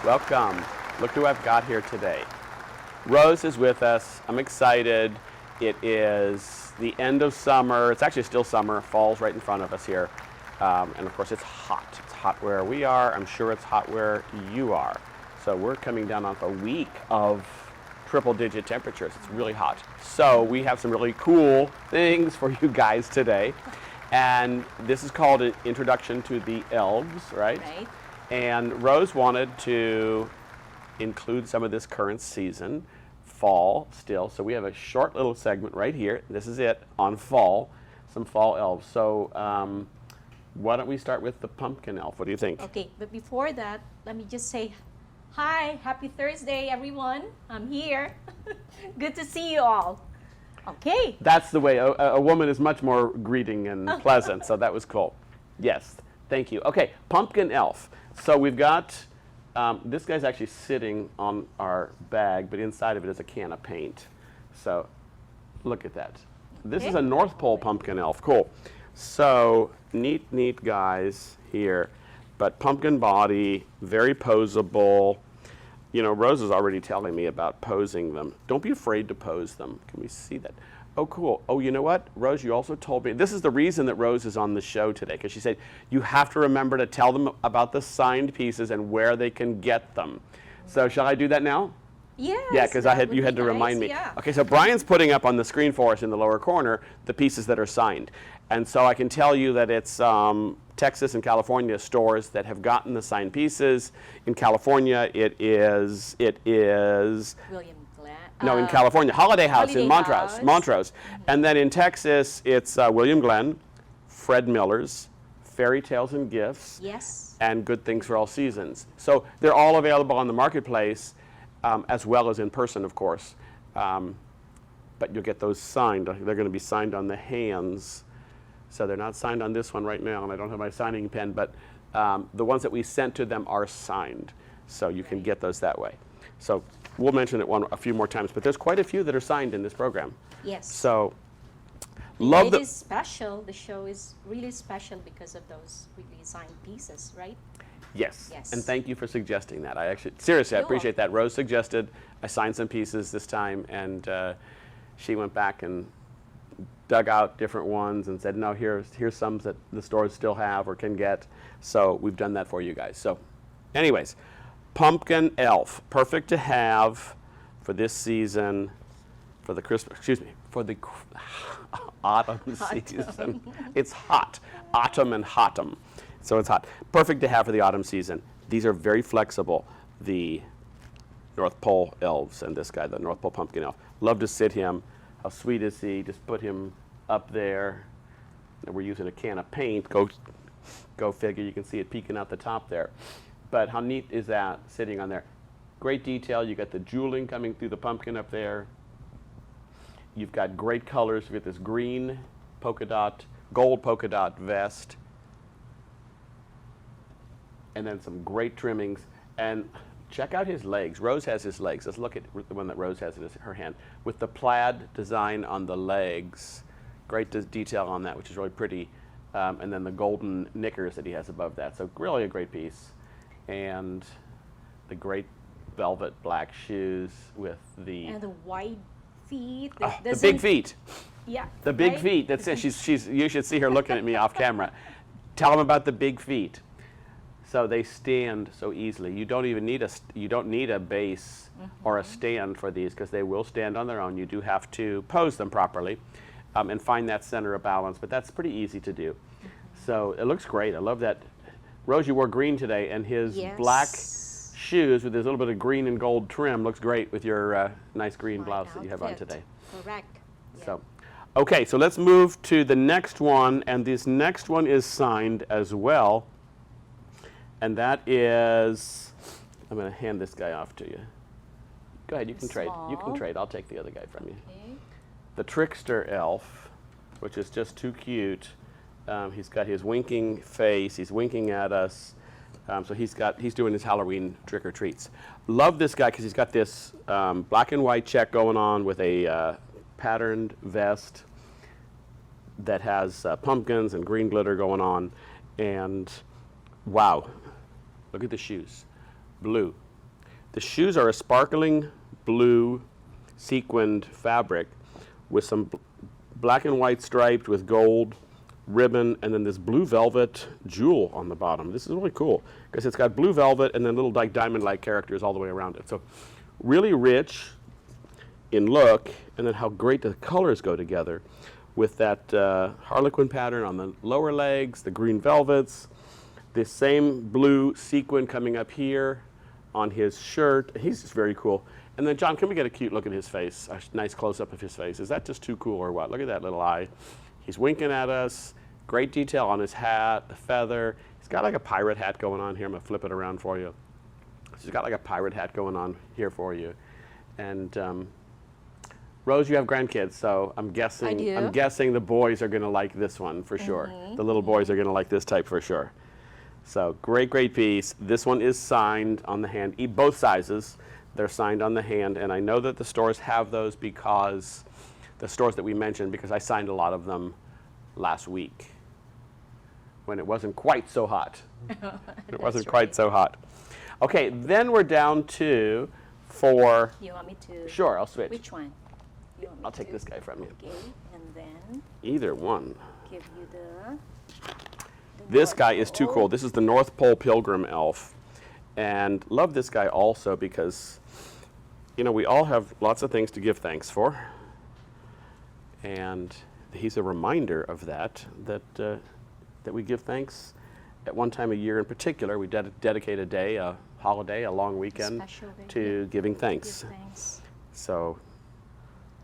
Welcome. Look who I've got here today. Rose is with us. I'm excited. It is the end of summer. It's actually still summer. Fall's right in front of us here. And of course, it's hot. It's hot where we are. I'm sure it's hot where you are. So we're coming down off a week of triple-digit temperatures. It's really hot. So we have some really cool things for you guys today. And this is called an Introduction to the Elves, right? Right. And Rose wanted to include some of this current season, fall still. So we have a short little segment right here. This is it on fall, some fall elves. So why don't we start with the pumpkin elf? What do you think? Okay, but before that, let me just say hi, happy Thursday, everyone. I'm here. Good to see you all. Okay. That's the way a woman is much more greeting and pleasant. So that was cool. Yes, thank you. Okay, pumpkin elf. So we've got, this guy's actually sitting on our bag, but inside of it is a can of paint. So look at that. This is a North Pole pumpkin elf. Cool. So neat guys here. But pumpkin body, very posable. You know, Rose is already telling me about posing them. Don't be afraid to pose them. Can we see that? Oh, cool. Oh, you know what? Rose, you also told me, this is the reason that Rose is on the show today, because she said, you have to remember to tell them about the signed pieces and where they can get them. So shall I do that now? Yes. Yeah, because you had to remind me. Yeah. Okay, so Brian's putting up on the screen for us in the lower corner the pieces that are signed. And so I can tell you that it's Texas and California stores that have gotten the signed pieces. In California, it is William Glenn. no, in California, Holiday House in Holiday Montrose. House. Montrose. And then in Texas, it's William Glenn, Fred Miller's, Fairy Tales and Gifts, Yes. and Good Things for All Seasons. So they're all available on the marketplace, as well as in person, of course. But you'll get those signed. They're going to be signed on the hands. So they're not signed on this one right now, and I don't have my signing pen, but the ones that we sent to them are signed. So you can get those that way. So we'll mention it a few more times, but there's quite a few that are signed in this program. Yes. So love it is special. The show is really special because of those really signed pieces, right? Yes. Yes. And thank you for suggesting that. I actually, seriously, I You're appreciate that. Rose suggested I signed some pieces this time, and she went back and dug out different ones and said, no, here's some that the stores still have or can get. So we've done that for you guys. So anyways, pumpkin elf, perfect to have for this season, for the Christmas, for the autumn season. It's hot, autumn and hotum. So it's hot. Perfect to have for the autumn season. These are very flexible, the North Pole elves and this guy, the North Pole pumpkin elf. Love to sit him. How sweet is he? Just put him up there. And we're using a can of paint. Go figure. You can see it peeking out the top there. But how neat is that sitting on there? Great detail. You got the jeweling coming through the pumpkin up there. You've got great colors. You've got this green polka dot, gold polka dot vest. And then some great trimmings. And check out his legs. Rose has his legs. Let's look at the one that Rose has in her hand. With the plaid design on the legs. Great detail on that, which is really pretty. And then the golden knickers that he has above that. So really a great piece. And the great velvet black shoes with the... And the wide feet. the big feet. Yeah. The big right? feet. That's it. You should see her looking at me off camera. Tell them about the big feet. So they stand so easily. You don't even need a base or a stand for these, because they will stand on their own. You do have to pose them properly and find that center of balance, but that's pretty easy to do. So it looks great. I love that. Rose, you wore green today, and his black shoes with his little bit of green and gold trim looks great with your nice green blouse that you have on today. Correct. Yeah. So, okay, so let's move to the next one, and this next one is signed as well. And that is, I'm going to hand this guy off to you. Go ahead, you can trade. You can trade. I'll take the other guy from you. Okay. The Trickster Elf, which is just too cute. He's got his winking face. He's winking at us. So he's doing his Halloween trick or treats. Love this guy because he's got this black and white check going on with a patterned vest that has pumpkins and green glitter going on. And wow. Look at the shoes. Blue, The shoes are a sparkling blue sequined fabric with some black and white striped with gold ribbon, and then this blue velvet jewel on the bottom. This is really cool because it's got blue velvet and then little like diamond-like characters all the way around it. So really rich in look, and then how great the colors go together with that harlequin pattern on the lower legs, the green velvets, this same blue sequin coming up here on his shirt. He's just very cool. And then, John, can we get a cute look at his face? A nice close-up of his face. Is that just too cool or what? Look at that little eye. He's winking at us. Great detail on his hat, the feather. He's got like a pirate hat going on here. I'm going to flip it around for you. He's got like a pirate hat going on here for you. And Rose, you have grandkids, so I'm guessing I do. I'm guessing the boys are going to like this one for sure. The little boys are going to like this type for sure. So great, great piece. This one is signed on the hand, both sizes. They're signed on the hand, and I know that the stores have those because the stores that we mentioned, because I signed a lot of them last week when it wasn't quite so hot. It wasn't quite so hot. Okay, then we're down to four. You want me to? Sure, I'll switch. Which one? You want me I'll take to? this guy from you. Okay, and then Either one. give you the This North guy is too Pole. cool. This is the North Pole Pilgrim Elf. And love this guy also because, you know, we all have lots of things to give thanks for. And he's a reminder of that we give thanks at one time a year in particular. We dedicate a day, a holiday, a long weekend Special day, to giving thanks. give thanks. So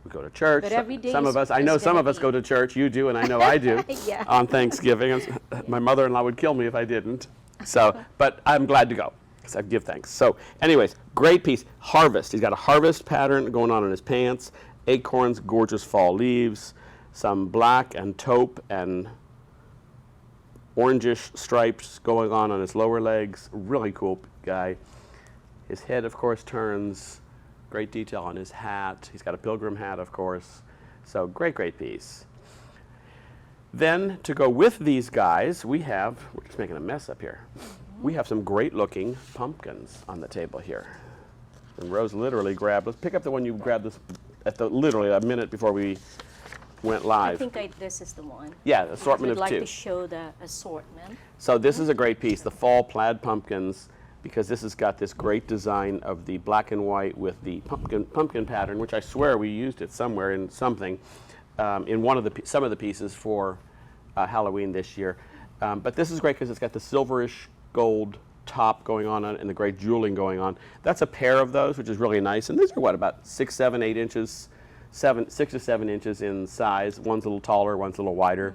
we go to church. But every day some is- of us, I is know some gonna of us be- go to church. You do, and I know I do Yeah. on Thanksgiving. My mother-in-law would kill me if I didn't. So, but I'm glad to go because I give thanks. So, anyways, great piece. Harvest. He's got a harvest pattern going on in his pants. Acorns, gorgeous fall leaves, some black and taupe and orangish stripes going on his lower legs. Really cool guy. His head, of course, turns. Great detail on his hat. He's got a pilgrim hat, of course. So great, great piece. Then to go with these guys, we're just making a mess up here. We have some great looking pumpkins on the table here. And Rose literally let's pick up the one you grabbed this at literally a minute before we went I live. think this is the one. Yeah, the assortment I'd of like two. to show the assortment. So this is a great piece, the fall plaid pumpkins, because this has got this great design of the black and white with the pumpkin pattern, which I swear we used it somewhere in something, in some of the pieces for Halloween this year. But this is great because it's got the silverish gold top going on it and the great jeweling going on. That's a pair of those, which is really nice. And these are about 6, 7, 8 inches, 6 to 7 inches in size. One's a little taller, one's a little wider.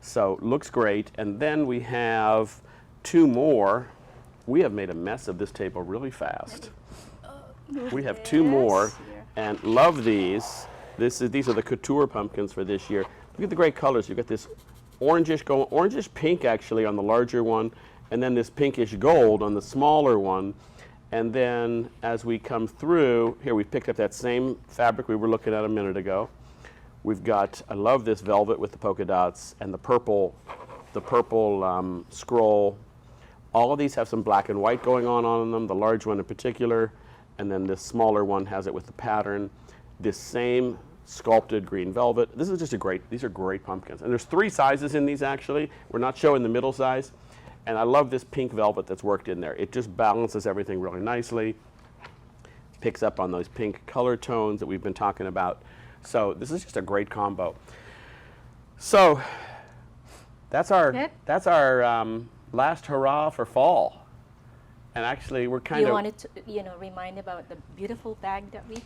So looks great. And then we have two more. We have made a mess of this table really fast. We have two more, Here. and love these. These are the Couture Pumpkins for this year. Look at the great colors. You've got this orangish pink actually on the larger one, and then this pinkish gold on the smaller one. And then as we come through, here we've picked up that same fabric we were looking at a minute ago. We've got, I love this velvet with the polka dots and the purple scroll. All of these have some black and white going on them, the large one in particular, and then this smaller one has it with the pattern. This same sculpted green velvet. This is just these are great pumpkins. And there's 3 sizes in these actually. We're not showing the middle size. And I love this pink velvet that's worked in there. It just balances everything really nicely. Picks up on those pink color tones that we've been talking about. So this is just a great combo. So that's our last hurrah for fall. And actually we're kind You of... wanted to, remind about the beautiful bag that we,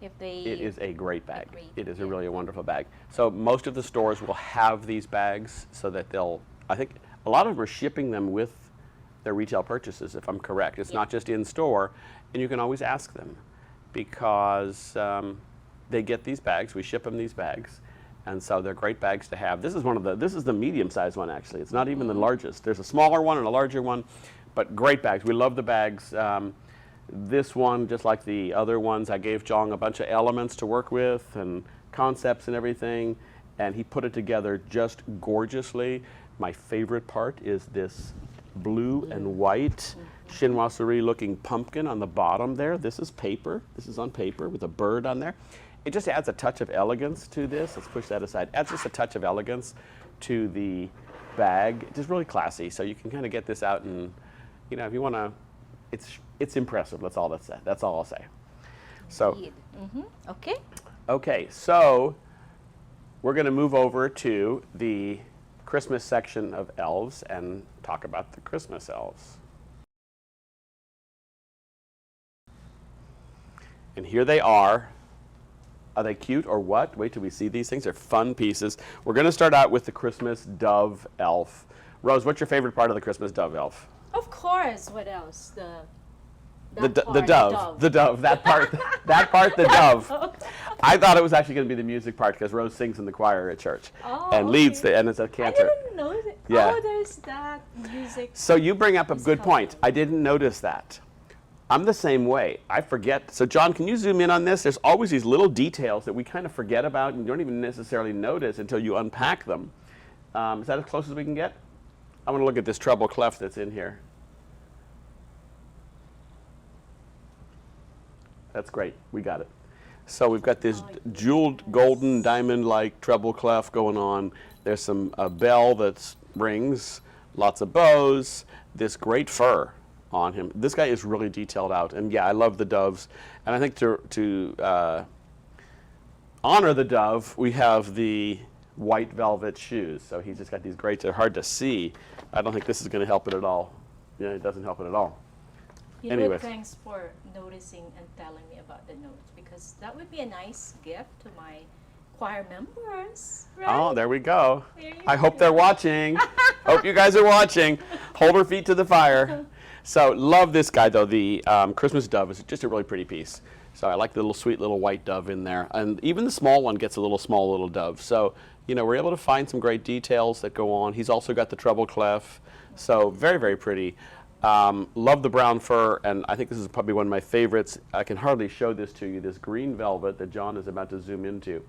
if they... It is a great bag. It is yeah. really a wonderful bag. So most of the stores will have these bags so that I think a lot of them are shipping them with their retail purchases, if I'm correct. It's not just in store, and you can always ask them because they get these bags. We ship them these bags, and so they're great bags to have. This is the medium-sized one actually. It's not even the largest. There's a smaller one and a larger one, but great bags. We love the bags. This one, just like the other ones, I gave Jong a bunch of elements to work with and concepts and everything, and he put it together just gorgeously. My favorite part is this blue and white chinoiserie looking pumpkin on the bottom there. This is paper. This is on paper with a bird on there. It just adds a touch of elegance to this. Let's push that aside. Adds just a touch of elegance to the bag. Just really classy. So you can kind of get this out and, you know, if you want to, it's impressive. That's all I'll say. So, Okay. okay, so we're going to move over to the Christmas section of elves and talk about the Christmas elves. And here they are. Are they cute or what? Wait till we see these things. They're fun pieces. We're going to start out with the Christmas dove elf. Rose, what's your favorite part of the Christmas dove elf? Of course. What else? The dove. That part, the dove. I thought it was actually going to be the music part because Rose sings in the choir at church and leads and it's a cantor. I didn't know that. Yeah. Oh, there's that music. So you bring up a good point. I didn't notice that. I'm the same way. I forget. So John, can you zoom in on this? There's always these little details that we kind of forget about and you don't even necessarily notice until you unpack them. Is that as close as we can get? I want to look at this treble clef that's in here. That's great. We got it. So we've got this jeweled golden diamond-like treble clef going on. There's some bell that rings, lots of bows, this great fur on him. This guy is really detailed out. And yeah, I love the doves. And I think to honor the dove, we have the white velvet shoes. So he's just got these great, they're hard to see. I don't think this is going to help it at all. Yeah, it doesn't help it at all. Anyways. Thanks for noticing and telling me about the notes because that would be a nice gift to my choir members, right? Oh, there we go. There I hope they're watching. Hope you guys are watching. Hold her feet to the fire. So love this guy though. The Christmas dove is just a really pretty piece. So I like the little sweet little white dove in there. And even the small one gets a little small little dove. So, you know, we're able to find some great details that go on. He's also got the treble clef. So very, very pretty. Love the brown fur, and I think this is probably one of my favorites. I can hardly show this to you, this green velvet that John is about to zoom into.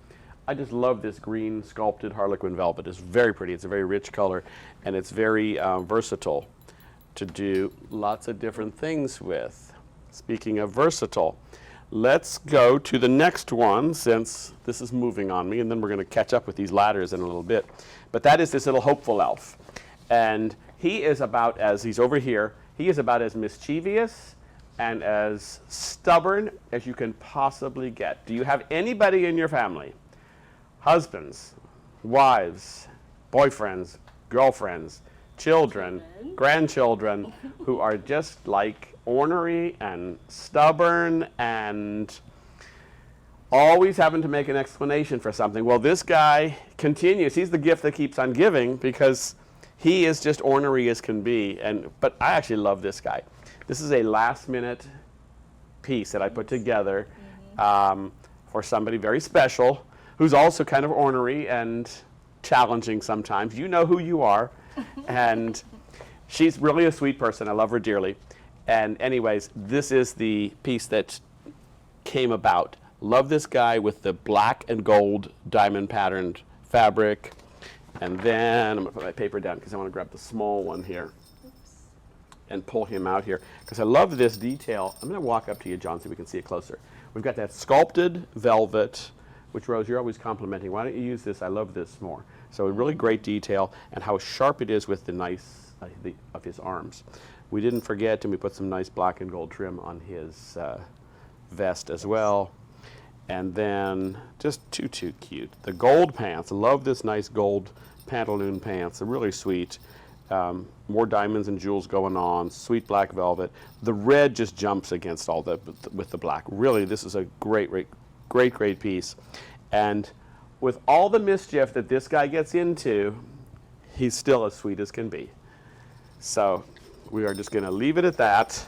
I just love this green sculpted harlequin velvet. It's very pretty. It's a very rich color, and it's very versatile to do lots of different things with. Speaking of versatile, let's go to the next one since this is moving on me, and then we're going to catch up with these ladders in a little bit. But that is this little hopeful elf. And he is about as, he's over here, he is about as mischievous and as stubborn as you can possibly get. Do you have anybody in your family, husbands, wives, boyfriends, girlfriends, children, grandchildren, who are just like ornery and stubborn and always having to make an explanation for something? Well, this guy continues. He's the gift that keeps on giving because he is just ornery as can be. But I actually love this guy. This is a last-minute piece that I put together for somebody very special who's also kind of ornery and challenging sometimes. You know who you are. And she's really a sweet person. I love her dearly. And anyways, this is the piece that came about. Love this guy with the black and gold diamond patterned fabric. And then I'm going to put my paper down because I want to grab the small one here and pull him out here because I love this detail. I'm going to walk up to you, John, so we can see it closer. We've got that sculpted velvet, which, Rose, you're always complimenting. Why don't you use this? I love this more. So a really great detail and how sharp it is with the nice of his arms. We didn't forget, and we put some nice black and gold trim on his vest as well. And then just too cute. The gold pants. I love this nice gold pantaloon pants. They're really sweet. More diamonds and jewels going on. Sweet black velvet. The red just jumps against all the with the black. Really, this is a great piece. And with all the mischief that this guy gets into, he's still as sweet as can be. So we are just going to leave it at that.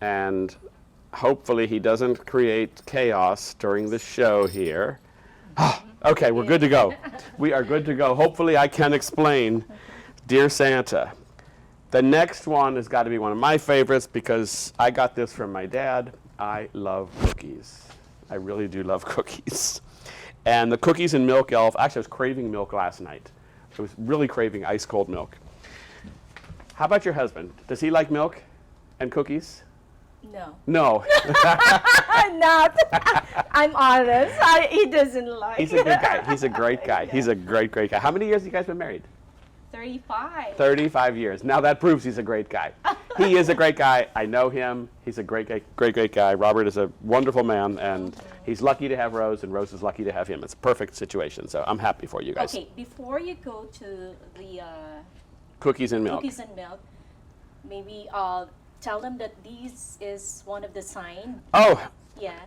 And hopefully he doesn't create chaos during the show here. Okay, we're good to go. We are good to go. Hopefully I can explain Dear Santa. The next one has got to be one of my favorites because I got this from my dad. I love cookies. I really do love cookies. And the cookies and milk elf, actually I was craving milk last night. I was really craving ice cold milk. How about your husband? Does he like milk and cookies? No. No. I'm not. I'm honest. He doesn't like. He's a good guy. He's a great guy. He's a great guy. How many years have you guys been married? 35. 35 years. Now that proves he's a great guy. He is a great guy. I know him. He's a great guy. Robert is a wonderful man, and he's lucky to have Rose, and Rose is lucky to have him. It's a perfect situation, so I'm happy for you guys. Okay, before you go to the Cookies and milk. Maybe tell them that this is one of the sign. Oh. Yeah,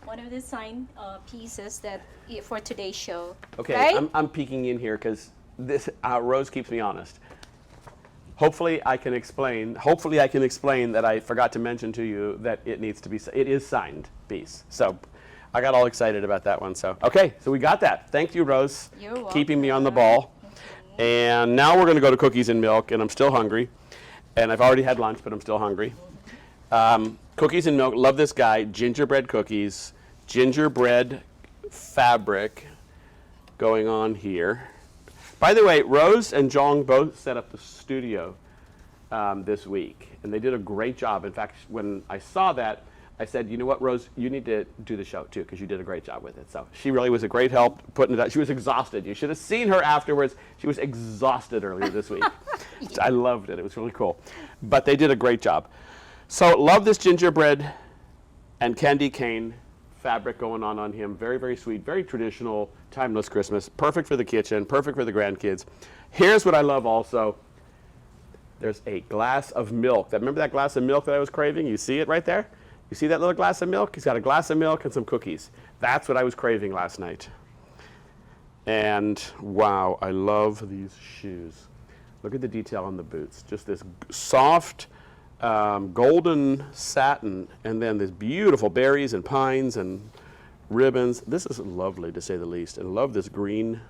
one of the sign pieces that for today's show. Okay, right? I'm peeking in here because this Rose keeps me honest. Hopefully I can explain that I forgot to mention to you that it is signed piece. So I got all excited about that one. So okay, so we got that. Thank you, Rose. You're welcome. Keeping me on the ball. And now we're going to go to cookies and milk, and I'm still hungry. And I've already had lunch, but I'm still hungry. Cookies and milk, love this guy. Gingerbread cookies, gingerbread fabric going on here. By the way, Rose and Jong both set up the studio this week, and they did a great job. In fact, when I saw that, I said, you know what, Rose, you need to do the show too, because you did a great job with it. So she really was a great help putting it out. She was exhausted. You should have seen her afterwards. She was exhausted earlier this week. I loved it. It was really cool. But they did a great job. So love this gingerbread and candy cane fabric going on him. Very, very sweet, very traditional, timeless Christmas. Perfect for the kitchen, perfect for the grandkids. Here's what I love also. There's a glass of milk. Remember that glass of milk that I was craving? You see it right there? You see that little glass of milk? He's got a glass of milk and some cookies. That's what I was craving last night. And wow, I love these shoes. Look at the detail on the boots. Just this soft golden satin, and then these beautiful berries and pines and ribbons. This is lovely, to say the least. And I love this green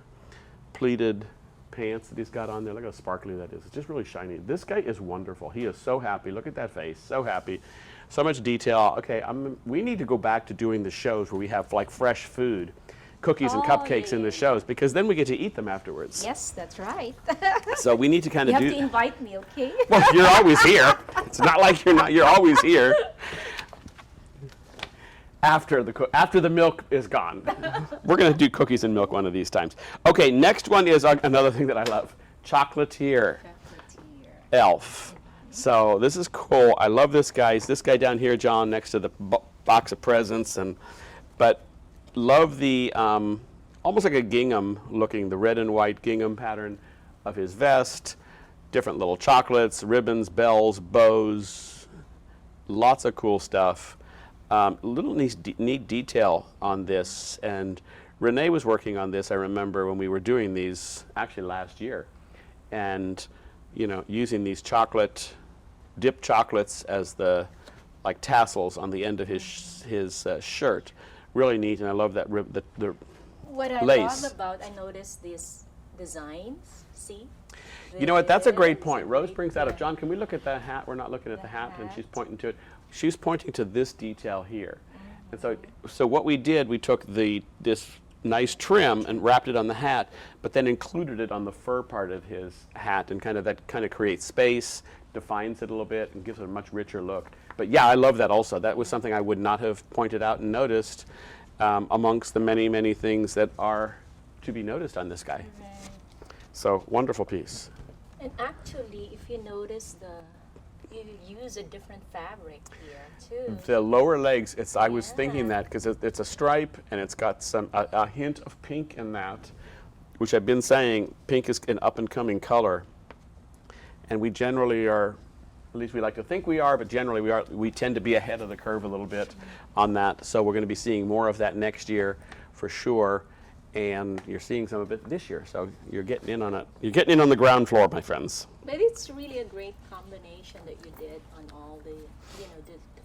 pleated pants that he's got on there. Look how sparkly that is. It's just really shiny. This guy is wonderful. He is so happy. Look at that face. So happy. So much detail. Okay, we need to go back to doing the shows where we have like fresh food, cookies and cupcakes in the shows, because then we get to eat them afterwards. Yes, that's right. So we need to kind of You have to invite me, okay? Well, you're always here. It's not like you're not. You're always here. After the milk is gone. We're going to do cookies and milk one of these times. Okay, next one is another thing that I love. Chocolatier Elf. So this is cool. I love this guy. It's this guy down here, John, next to the box of presents. But love the almost like a gingham looking, the red and white gingham pattern of his vest. Different little chocolates, ribbons, bells, bows. Lots of cool stuff. Little neat detail on this, and Renee was working on this, I remember, when we were doing these, actually last year, and using these dipped chocolates as the like tassels on the end of his shirt. Really neat, and I love that the what I lace. love about, I noticed these designs, see? You know what, that's a great point. Rose brings that up. John, can we look at that hat? We're not looking at the hat, and she's pointing to it. She's pointing to this detail here. And so what we did, we took this nice trim and wrapped it on the hat, but then included it on the fur part of his hat, and that kind of creates space, defines it a little bit, and gives it a much richer look. But yeah, I love that also. That was something I would not have pointed out and noticed amongst the many, many things that are to be noticed on this guy. Right. So wonderful piece. And actually, if you notice you use a different fabric here too. The lower legs, I was thinking that because it's a stripe and it's got a hint of pink in that, which I've been saying pink is an up and coming color, and we generally are, at least we like to think we are, but generally we tend to be ahead of the curve a little bit on that. So we're going to be seeing more of that next year for sure, and you're seeing some of it this year. So you're getting in on it. You're getting in on the ground floor, my friends. But it's really a great combination that you did on all the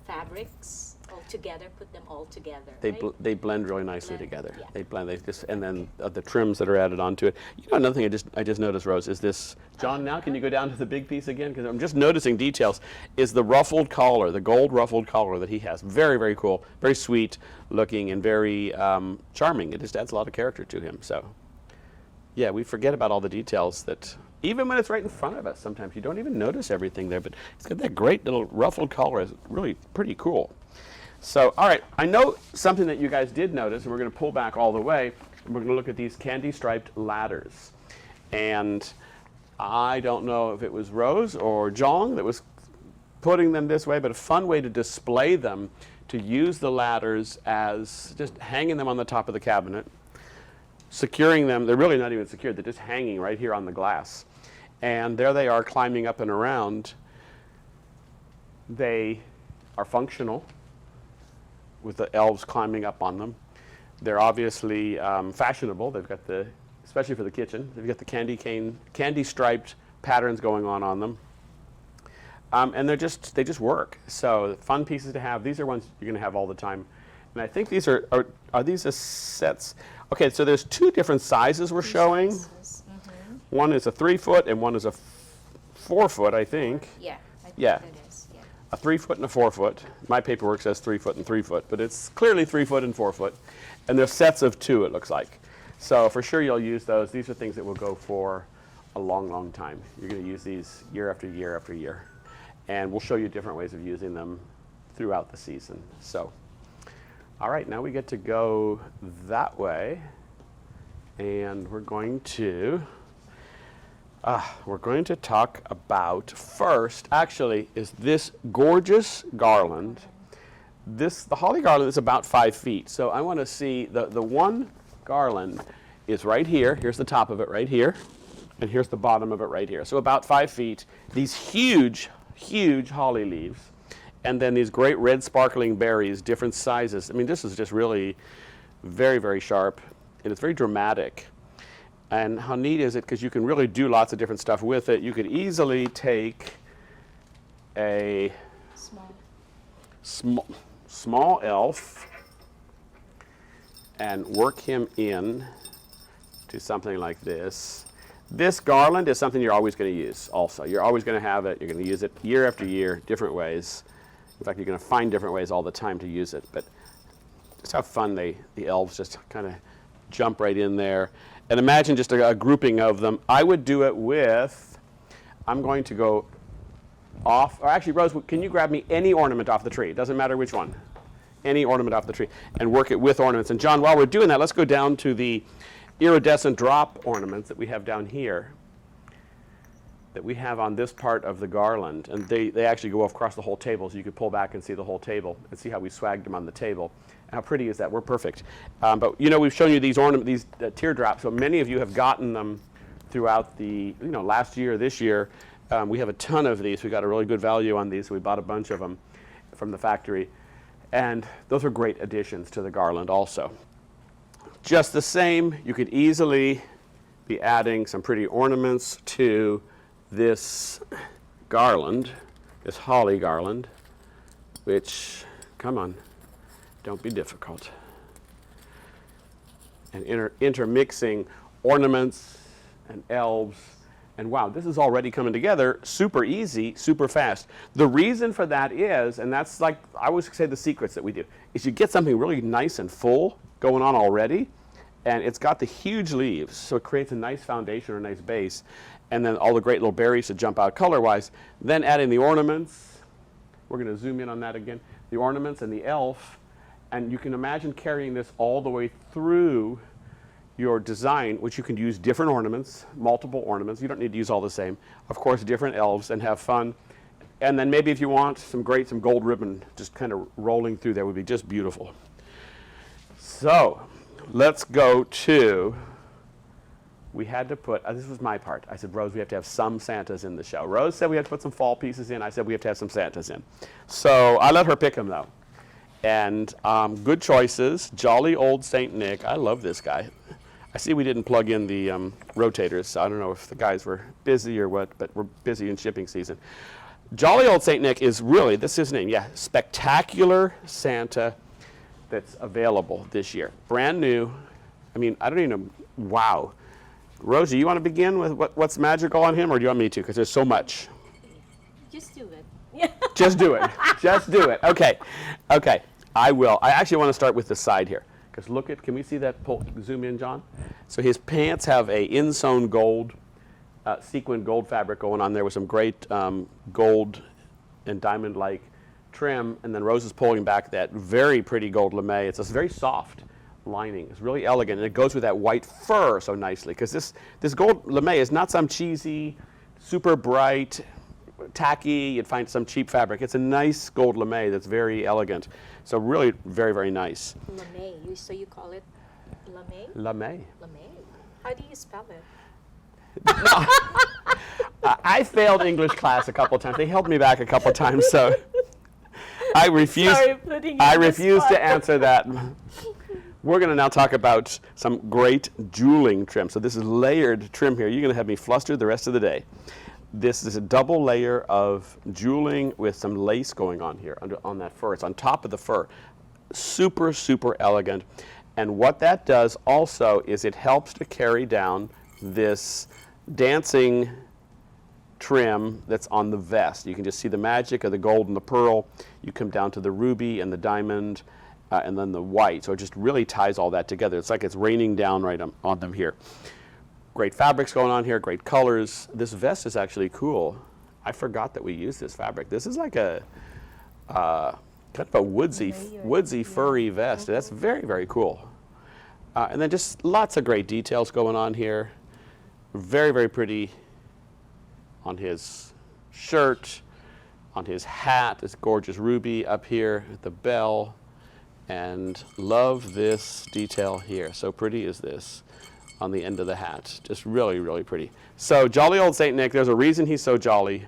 fabrics all together, put them all together. They blend really nicely together. Yeah. They blend. And then the trims that are added onto it. Another thing I just noticed, Rose, is this. John, now can you go down to the big piece again? Because I'm just noticing details. Is the ruffled collar, the gold ruffled collar that he has. Very, very cool. Very sweet looking and very charming. It just adds a lot of character to him. So, yeah, we forget about all the details that even when it's right in front of us, sometimes you don't even notice everything there, but it's got that great little ruffled collar. It's really pretty cool. So, all right, I know something that you guys did notice, and we're going to pull back all the way, and we're going to look at these candy-striped ladders. And I don't know if it was Rose or Jong that was putting them this way, but a fun way to display them, to use the ladders as just hanging them on the top of the cabinet, securing them. They're really not even secured. They're just hanging right here on the glass. And there they are climbing up and around. They are functional with the elves climbing up on them. They're obviously fashionable. They've got the, especially for the kitchen, they've got the candy striped patterns going on them. And they just work. So fun pieces to have. These are ones you're going to have all the time. And I think these are these sets? Okay, so there's two different sizes we're showing. Mm-hmm. One is a 3-foot and one is a 4-foot, I think. Yeah, I think Yeah. it is. Yeah. A 3-foot and a 4-foot. My paperwork says 3-foot and 3-foot, but it's clearly 3-foot and 4-foot. And they're sets of 2, it looks like. So for sure you'll use those. These are things that will go for a long, long time. You're going to use these year after year after year. And we'll show you different ways of using them throughout the season. So, all right, now we get to go that way. And we're going to talk about first, actually, is this gorgeous garland. The holly garland is about 5 feet. So I want to see the one garland is right here. Here's the top of it right here. And here's the bottom of it right here. So about 5 feet. These huge holly leaves. And then these great red sparkling berries, different sizes. I mean, this is just really very, very sharp. And it's very dramatic. And how neat is it? Because you can really do lots of different stuff with it. You could easily take a small elf and work him in to something like this. This garland is something you're always going to use also. You're always going to have it. You're going to use it year after year, different ways. In fact, you're going to find different ways all the time to use it. But just how fun the elves just kind of jump right in there. And imagine just a grouping of them. I would do it with, I'm going to go off, or actually, Rose, can you grab me any ornament off the tree? It doesn't matter which one. Any ornament off the tree. And work it with ornaments. And John, while we're doing that, let's go down to the iridescent drop ornaments that we have down here, that we have on this part of the garland. And they actually go across the whole table, so you could pull back and see the whole table and see how we swagged them on the table. How pretty is that? We're perfect. But you know, we've shown you these teardrops, so many of you have gotten them throughout the last year, this year. We have a ton of these. We got a really good value on these, so we bought a bunch of them from the factory. And those are great additions to the garland also. Just the same, you could easily be adding some pretty ornaments to this garland, this holly garland, which, come on, don't be difficult. And intermixing ornaments and elves. And wow, this is already coming together super easy, super fast. The reason for that is, and that's like, I always say the secrets that we do, is you get something really nice and full going on already, and it's got the huge leaves, so it creates a nice foundation or a nice base, and then all the great little berries to jump out color-wise. Then adding the ornaments, we're going to zoom in on that again, the ornaments and the elf, and you can imagine carrying this all the way through your design, which you can use different ornaments, multiple ornaments. You don't need to use all the same. Of course, different elves, and have fun. And then maybe if you want some gold ribbon just kind of rolling through there would be just beautiful. So let's go to, we had to put, this was my part. I said, Rose, we have to have some Santas in the show. Rose said we had to put some fall pieces in. I said we have to have some Santas in. So I let her pick them though. And good choices. Jolly old Saint Nick. I love this guy. I see we didn't plug in the rotators, so I don't know if the guys were busy or what, but we're busy in shipping season. Jolly old Saint Nick is really, this is his name, yeah, spectacular Santa that's available this year. Brand new. I mean, I don't even know, wow. Rosie, you want to begin with what's magical on him, or do you want me to? Because there's so much. Just do it. Just do it. Just do it. Okay. Okay. I will. I actually want to start with the side here. Because look at, can we see that? Zoom in, John? So his pants have a insewn gold sequin gold fabric going on there with some great gold and diamond-like trim, and then Rose is pulling back that very pretty gold lame. It's a very soft lining. It's really elegant, and it goes with that white fur so nicely, because this gold lame is not some cheesy, super bright, tacky, you'd find some cheap fabric. It's a nice gold lame that's very elegant. So really very, very nice. Lame, so you call it lame? Lame. Lame. How do you spell it? I failed English class a couple times. They held me back a couple times, so I refuse. I refuse to answer that. We're going to now talk about some great jeweling trim. So this is layered trim here. You're going to have me flustered the rest of the day. This is a double layer of jeweling with some lace going on here on that fur. It's on top of the fur. Super, super elegant. And what that does also is it helps to carry down this dancing trim that's on the vest. You can just see the magic of the gold and the pearl. You come down to the ruby and the diamond and then the white. So it just really ties all that together. It's like it's raining down right on them here. Great fabrics going on here, great colors. This vest is actually cool. I forgot that we used this fabric. This is like a kind of a woodsy furry vest. That's very, very cool. And then just lots of great details going on here. Very, very pretty on his shirt, on his hat, this gorgeous ruby up here at the bell. And love this detail here. So pretty is this on the end of the hat. Just really, really pretty. So jolly old St. Nick, there's a reason he's so jolly.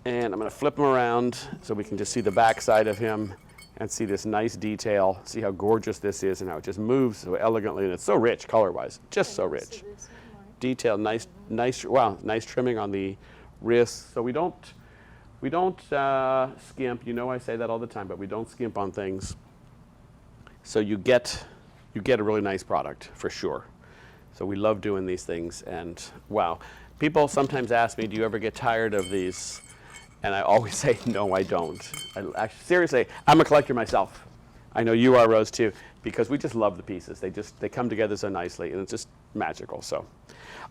And I'm going to flip him around so we can just see the back side of him and see this nice detail. See how gorgeous this is and how it just moves so elegantly. And it's so rich color-wise, just so rich. Detail, nice trimming on the wrists. So we don't skimp. You know I say that all the time, but we don't skimp on things. So you get a really nice product for sure. So we love doing these things, and wow. People sometimes ask me, do you ever get tired of these? And I always say, no, I don't. Seriously, I'm a collector myself. I know you are, Rose, too, because we just love the pieces. They come together so nicely, and it's just magical. So,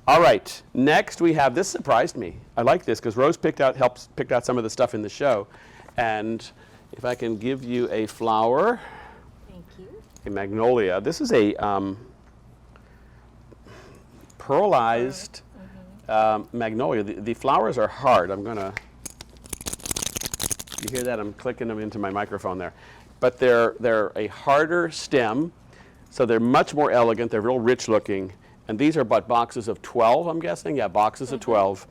all right, next we have, this surprised me. I like this because Rose picked out some of the stuff in the show. And if I can give you a flower. Thank you. A magnolia. This is a pearlized magnolia. The flowers are hard. I'm gonna, you hear that? I'm clicking them into my microphone there. But they're a harder stem, so they're much more elegant. They're real rich looking. And these are about boxes of 12, I'm guessing. Yeah, boxes of 12.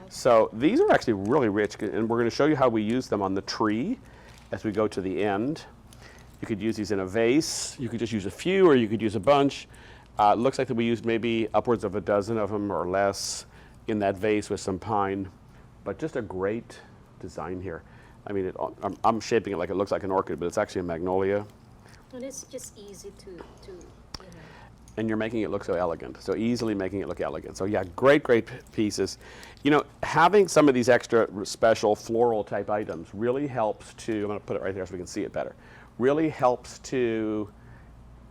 So these are actually really rich, and we're going to show you how we use them on the tree as we go to the end. You could use these in a vase. You could just use a few, or you could use a bunch. It looks like that we used maybe upwards of a dozen of them or less in that vase with some pine. But just a great design here. I mean, I'm shaping it like it looks like an orchid, but it's actually a magnolia. And it's just easy to And you're making it look so elegant, so easily making it look elegant. So yeah, great, great pieces. You know, having some of these extra special floral type items really helps to, I'm going to put it right there so we can see it better, really helps to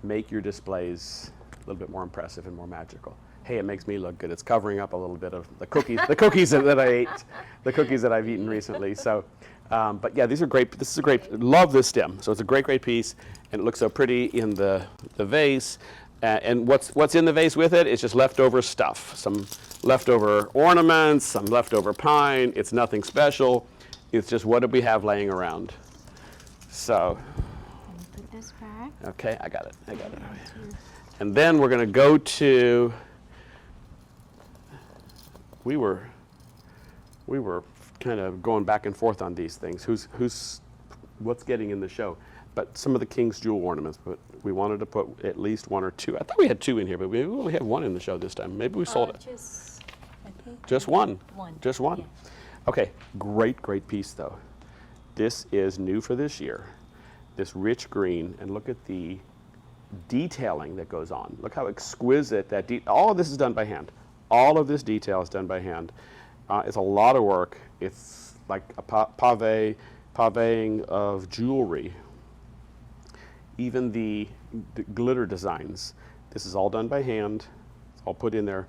make your displays a little bit more impressive and more magical. Hey, it makes me look good. It's covering up a little bit of the cookies that I ate, the cookies that I've eaten recently. So, but yeah, these are great. This is a great, love this stem. So it's a great, great piece, and it looks so pretty in the vase. And what's in the vase with it is just leftover stuff. Some leftover ornaments, some leftover pine. It's nothing special. It's just what did we have laying around. So, put this back. Okay, I got it. And then we're going to go to, we were kind of going back and forth on these things. What's getting in the show? But some of the King's Jewel ornaments, but we wanted to put at least one or two. I thought we had two in here, but we only have one in the show this time. Maybe we sold it. Just one. Just one. Yeah. Okay, great, great piece though. This is new for this year. This rich green, and look at the detailing that goes on. Look how exquisite that all of this is done by hand. All of this detail is done by hand. It's a lot of work. It's like a pavéing of jewelry. Even the glitter designs, this is all done by hand. It's all put in there.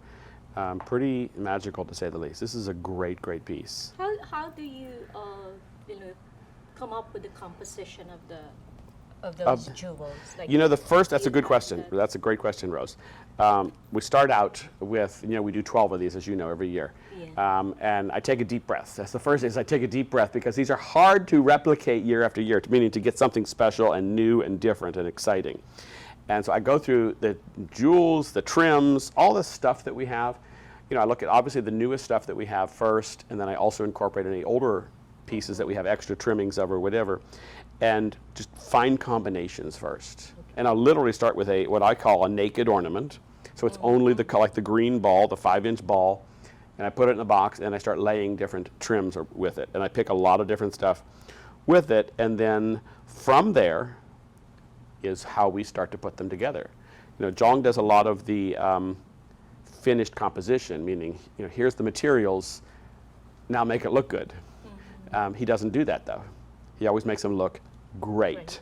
Pretty magical to say the least. This is a great, great piece. How do you come up with the composition of those jewels? Like, The first, that's a good have question. the- That's a great question, Rose. We start out with, we do 12 of these, as you know, every year. Yeah. And I take a deep breath. That's the first is I take a deep breath because these are hard to replicate year after year, meaning to get something special and new and different and exciting. And so I go through the jewels, the trims, all the stuff that we have. I look at obviously the newest stuff that we have first, and then I also incorporate any older pieces that we have extra trimmings of or whatever, and just find combinations first. And I'll literally start with what I call a naked ornament. So it's only like the green ball, the 5-inch ball, and I put it in a box and I start laying different trims with it. And I pick a lot of different stuff with it, and then from there is how we start to put them together. Jong does a lot of the finished composition, meaning, here's the materials, now make it look good. He doesn't do that though. He always makes them look great.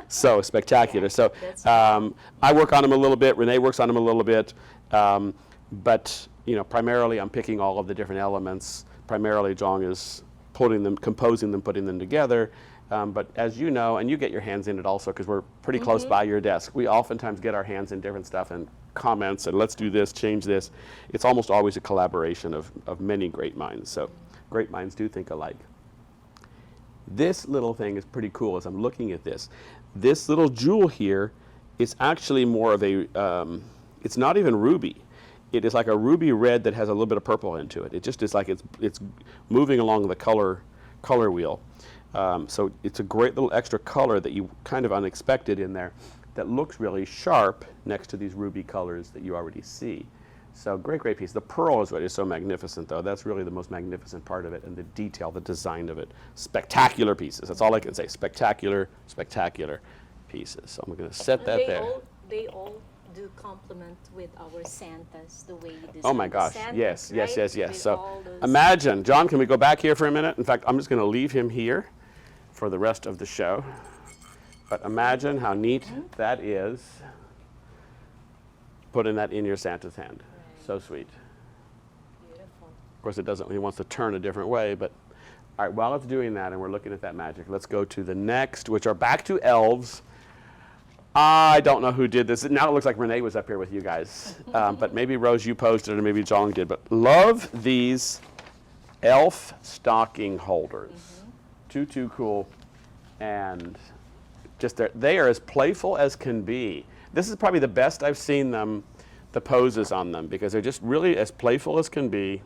So spectacular. Yeah, so that's I work on them a little bit, Renee works on them a little bit, but primarily I'm picking all of the different elements. Primarily Jong is putting them, composing them, putting them together. But as you know, and you get your hands in it also because we're pretty close by your desk, we oftentimes get our hands in different stuff and comments and let's do this, change this. It's almost always a collaboration of many great minds. So great minds do think alike. This little thing is pretty cool as I'm looking at this. This little jewel here is actually more of a, it's not even ruby. It is like a ruby red that has a little bit of purple into it. It just is like it's moving along the color wheel. So it's a great little extra color that you kind of unexpected in there that looks really sharp next to these ruby colors that you already see. So great, great piece. The pearl is what is so magnificent though. That's really the most magnificent part of it, and the detail, the design of it. Spectacular pieces. That's all I can say. Spectacular, spectacular pieces. So I'm going to set that there. They all do complement with our Santas, the way you design Oh my gosh, the Santas, yes, yes, right? yes, yes. With So all those- imagine, John, can we go back here for a minute? In fact, I'm just going to leave him here for the rest of the show. But imagine how neat that is, putting that in your Santa's hand. Right. So sweet. Beautiful. Of course, it doesn't, he wants to turn a different way, but all right, while it's doing that and we're looking at that magic, let's go to the next, which are back to elves. I don't know who did this. Now it looks like Renee was up here with you guys, but maybe Rose, you posted it, or maybe Jong did, but love these elf stocking holders. Too cool, and just they are as playful as can be. This is probably the best I've seen them, the poses on them, because they're just really as playful as can be.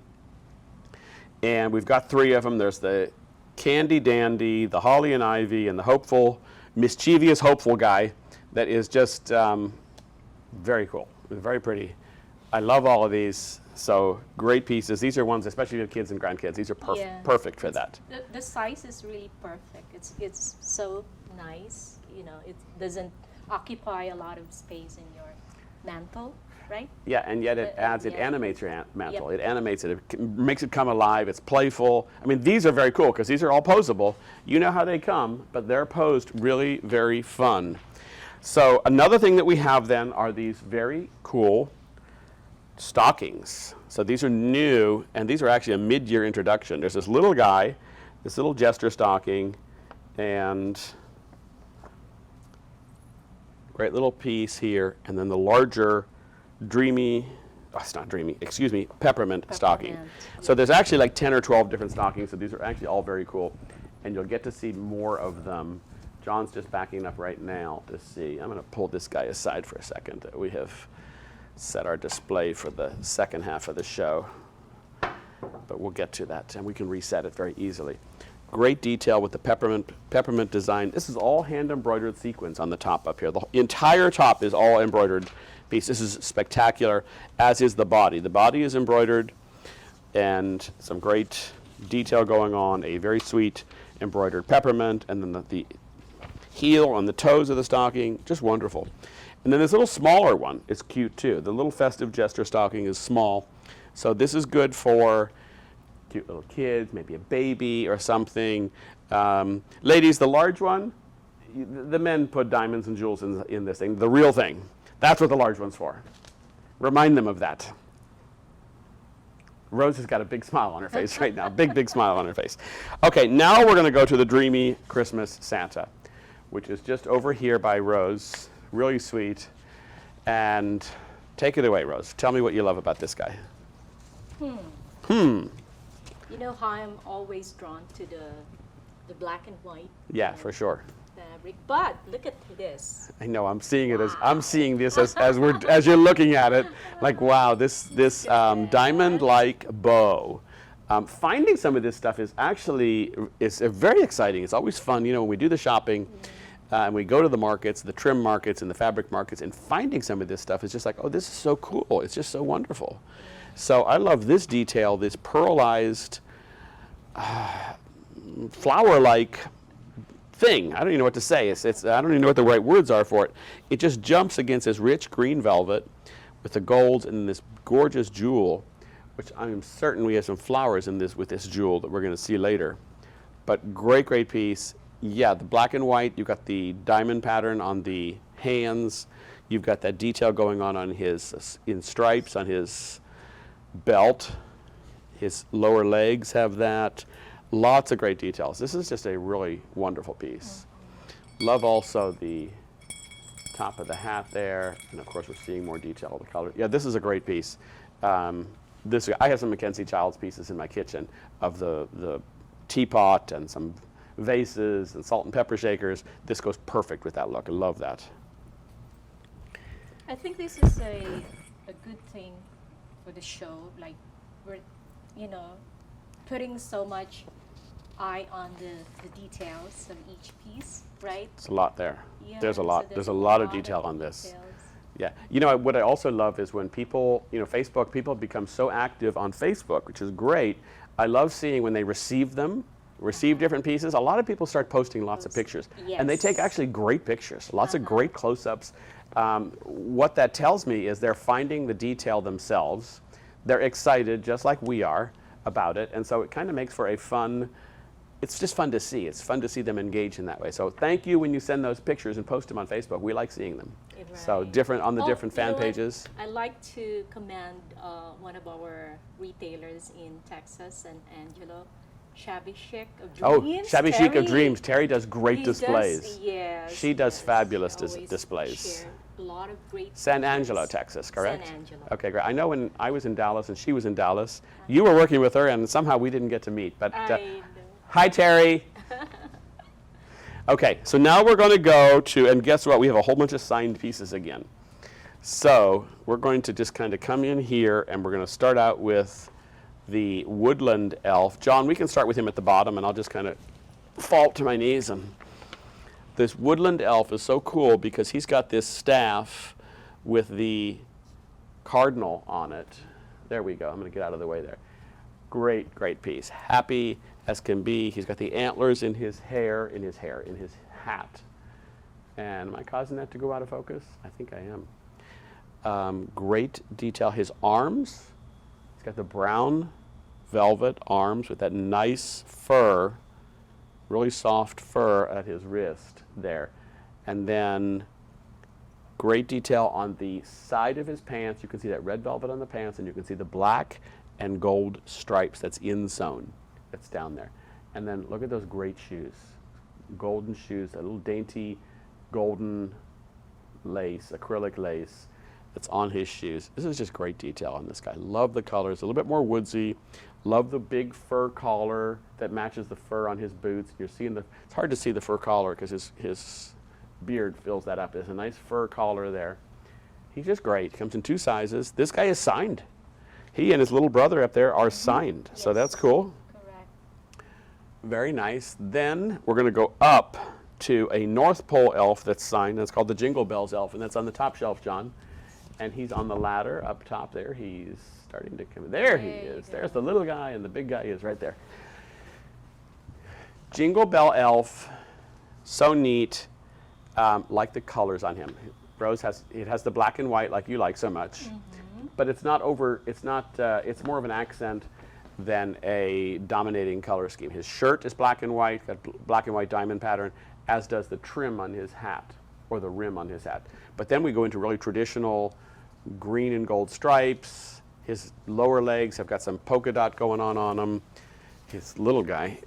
And we've got 3 of them. There's the Candy Dandy, the Holly and Ivy, and the hopeful, mischievous hopeful guy that is just very cool, very pretty. I love all of these. So great pieces. These are ones, especially for kids and grandkids. These are perfect for that. The size is really perfect. It's so nice. It doesn't occupy a lot of space in your mantle, right? Yeah, and yet it adds, it yeah. animates your mantle. Yep. It animates it. It makes it come alive. It's playful. I mean, these are very cool because these are all posable. You know how they come, but they're posed really very fun. So another thing that we have then are these very cool stockings. So these are new, and these are actually a mid-year introduction. There's this little guy, this little Jester stocking, and great little piece here, and then the larger Dreamy, oh, it's not Dreamy, excuse me, Peppermint stocking. So there's actually like 10 or 12 different stockings, so these are actually all very cool, and you'll get to see more of them. John's just backing up right now to see. I'm going to pull this guy aside for a second. We have set our display for the second half of the show, but we'll get to that, and we can reset it very easily. Great detail with the peppermint design. This is all hand embroidered sequins on the top up here. The entire top is all embroidered piece. This is spectacular, as is the body. The body is embroidered, and some great detail going on. A very sweet embroidered peppermint, and then the heel on the toes of the stocking, just wonderful. And then this little smaller one is cute too. The little festive Jester stocking is small, so this is good for cute little kids, maybe a baby or something. Ladies, the large one, the men put diamonds and jewels in this thing, the real thing. That's what the large one's for. Remind them of that. Rose has got a big smile on her face right now. Big smile on her face. Okay, now we're going to go to the Dreamy Christmas Santa, which is just over here by Rose. Really sweet. And take it away, Rose. Tell me what you love about this guy. You know how I'm always drawn to the black and white. Yeah, for sure. Fabric, but look at this. I know. I'm seeing it as I'm seeing this as you're looking at it. Like, wow, this diamond-like bow. Finding some of this stuff is actually very exciting. It's always fun, you know, when we do the shopping and we go to the markets, the trim markets and the fabric markets, and finding some of this stuff is just like, oh, this is so cool. It's just so wonderful. So I love this detail, this pearlized, flower-like thing. I don't even know what to say. I don't even know what the right words are for it. It just jumps against this rich green velvet with the golds and this gorgeous jewel, which I'm certain we have some flowers in this with this jewel that we're going to see later. But great piece. Yeah, the black and white. You've got the diamond pattern on the hands. You've got that detail going on his in stripes on his belt. His lower legs have that. Lots of great details. This is just a really wonderful piece. Love also the top of the hat there, and of course we're seeing more detail of the color. Yeah, this is a great piece. I have some Mackenzie Childs pieces in my kitchen of the teapot and some vases and salt and pepper shakers. This goes perfect with that look. I love that. I think this is a good thing for the show. Like, we're, you know, putting so much eye on the details of each piece, right? It's a lot there. Yeah, There's a lot. so There's a lot of detail on this. details. Yeah. You know, what I also love is when people, you know, Facebook, people become so active on Facebook, which is great. I love seeing when they receive different pieces. A lot of people start posting lots of pictures. And they take Yes. actually great pictures, lots of great close-ups. What that tells me is they're finding the detail themselves. They're excited, just like we are, about it. And so it kind of makes for a fun, it's just fun to see. It's fun to see them engage in that way. So thank you when you send those pictures and post them on Facebook. We like seeing them. So Right. different on the different you know fan what? pages. I like to commend one of our retailers in Texas and Angelo, Shabby Chic of Dreams. Oh, Shabby Chic of Terry. Dreams. Terry does great He displays. Does, yes, She does yes. fabulous Always displays. share a lot of great San pictures. Angelo, Texas, correct? San Angelo. Okay, great. I know when I was in Dallas and she was in Dallas, you were working with her and somehow we didn't get to meet. But I know. hi, Terry. Okay, so now we're going to go to, and guess what? We have a whole bunch of signed pieces again. So we're going to just kind of come in here and we're going to start out with the Woodland Elf. John, we can start with him at the bottom and I'll just kind of fall to my knees. And this Woodland Elf is so cool because he's got this staff with the Cardinal on it. There we go. I'm going to get out of the way there. Great piece. Happy as can be. He's got the antlers in his hat. And am I causing that to go out of focus? I think I am. Great detail. His arms, he's got the brown velvet arms with that nice fur, really soft fur at his wrist there. And then great detail on the side of his pants. You can see that red velvet on the pants, and you can see the black and gold stripes that's insewn. That's down there. And then look at those great shoes. Golden shoes, a little dainty golden lace, acrylic lace that's on his shoes. This is just great detail on this guy. Love the colors, a little bit more woodsy. Love the big fur collar that matches the fur on his boots. You're seeing it's hard to see the fur collar because his beard fills that up. There's a nice fur collar there. He's just great. Comes in 2 sizes. This guy is signed. He and his little brother up there are signed. So Yes. that's cool. Correct. Very nice. Then we're going to go up to a North Pole elf that's signed. That's called the Jingle Bells Elf, and that's on the top shelf, John. And he's on the ladder up top there. He's starting to come. There he There you is. go. There's the little guy, and the big guy is right there. Jingle Bell Elf, so neat. Like the colors on him. Rose has the black and white like you like so much, but it's not over. It's not. It's more of an accent than a dominating color scheme. His shirt is black and white, got black and white diamond pattern, as does the trim on his hat or the rim on his hat. But then we go into really traditional green and gold stripes, His lower legs have got some polka dot going on them. His little guy,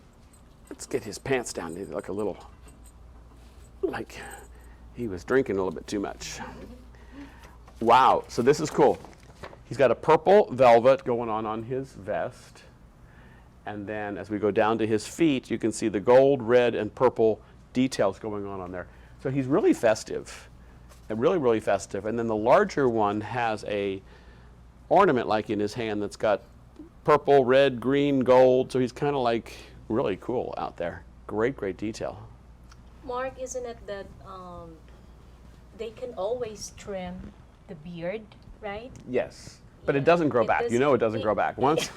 let's get his pants down. They look a little like he was drinking a little bit too much. Wow, so this is cool. He's got a purple velvet going on his vest. And then as we go down to his feet, you can see the gold, red, and purple details going on there. So he's really festive, and really, really festive. And then the larger one has a ornament like in his hand that's got purple, red, green, gold. So he's kind of like really cool out there. Great, great detail. Mark, isn't it that they can always trim the beard, right? Yes, but it doesn't grow back. You know it doesn't grow back. Once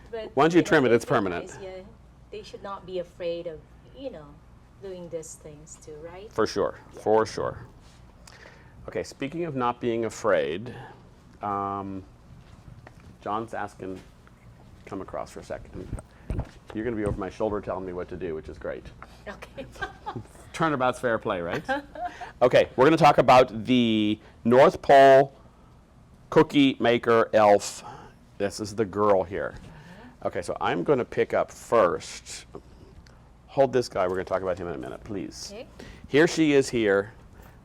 But, you trim it, they it's can permanent. always, yeah, they should not be afraid of, doing these things too, right? For sure, for sure. Okay, speaking of not being afraid, John's asking, come across for a second. You're going to be over my shoulder telling me what to do, which is great. Okay. Turnabout's fair play, right? Okay, we're going to talk about the North Pole Cookie Maker Elf. This is the girl here. Okay, so I'm going to pick up first. Hold this guy. We're going to talk about him in a minute, please. Okay. Here she is here.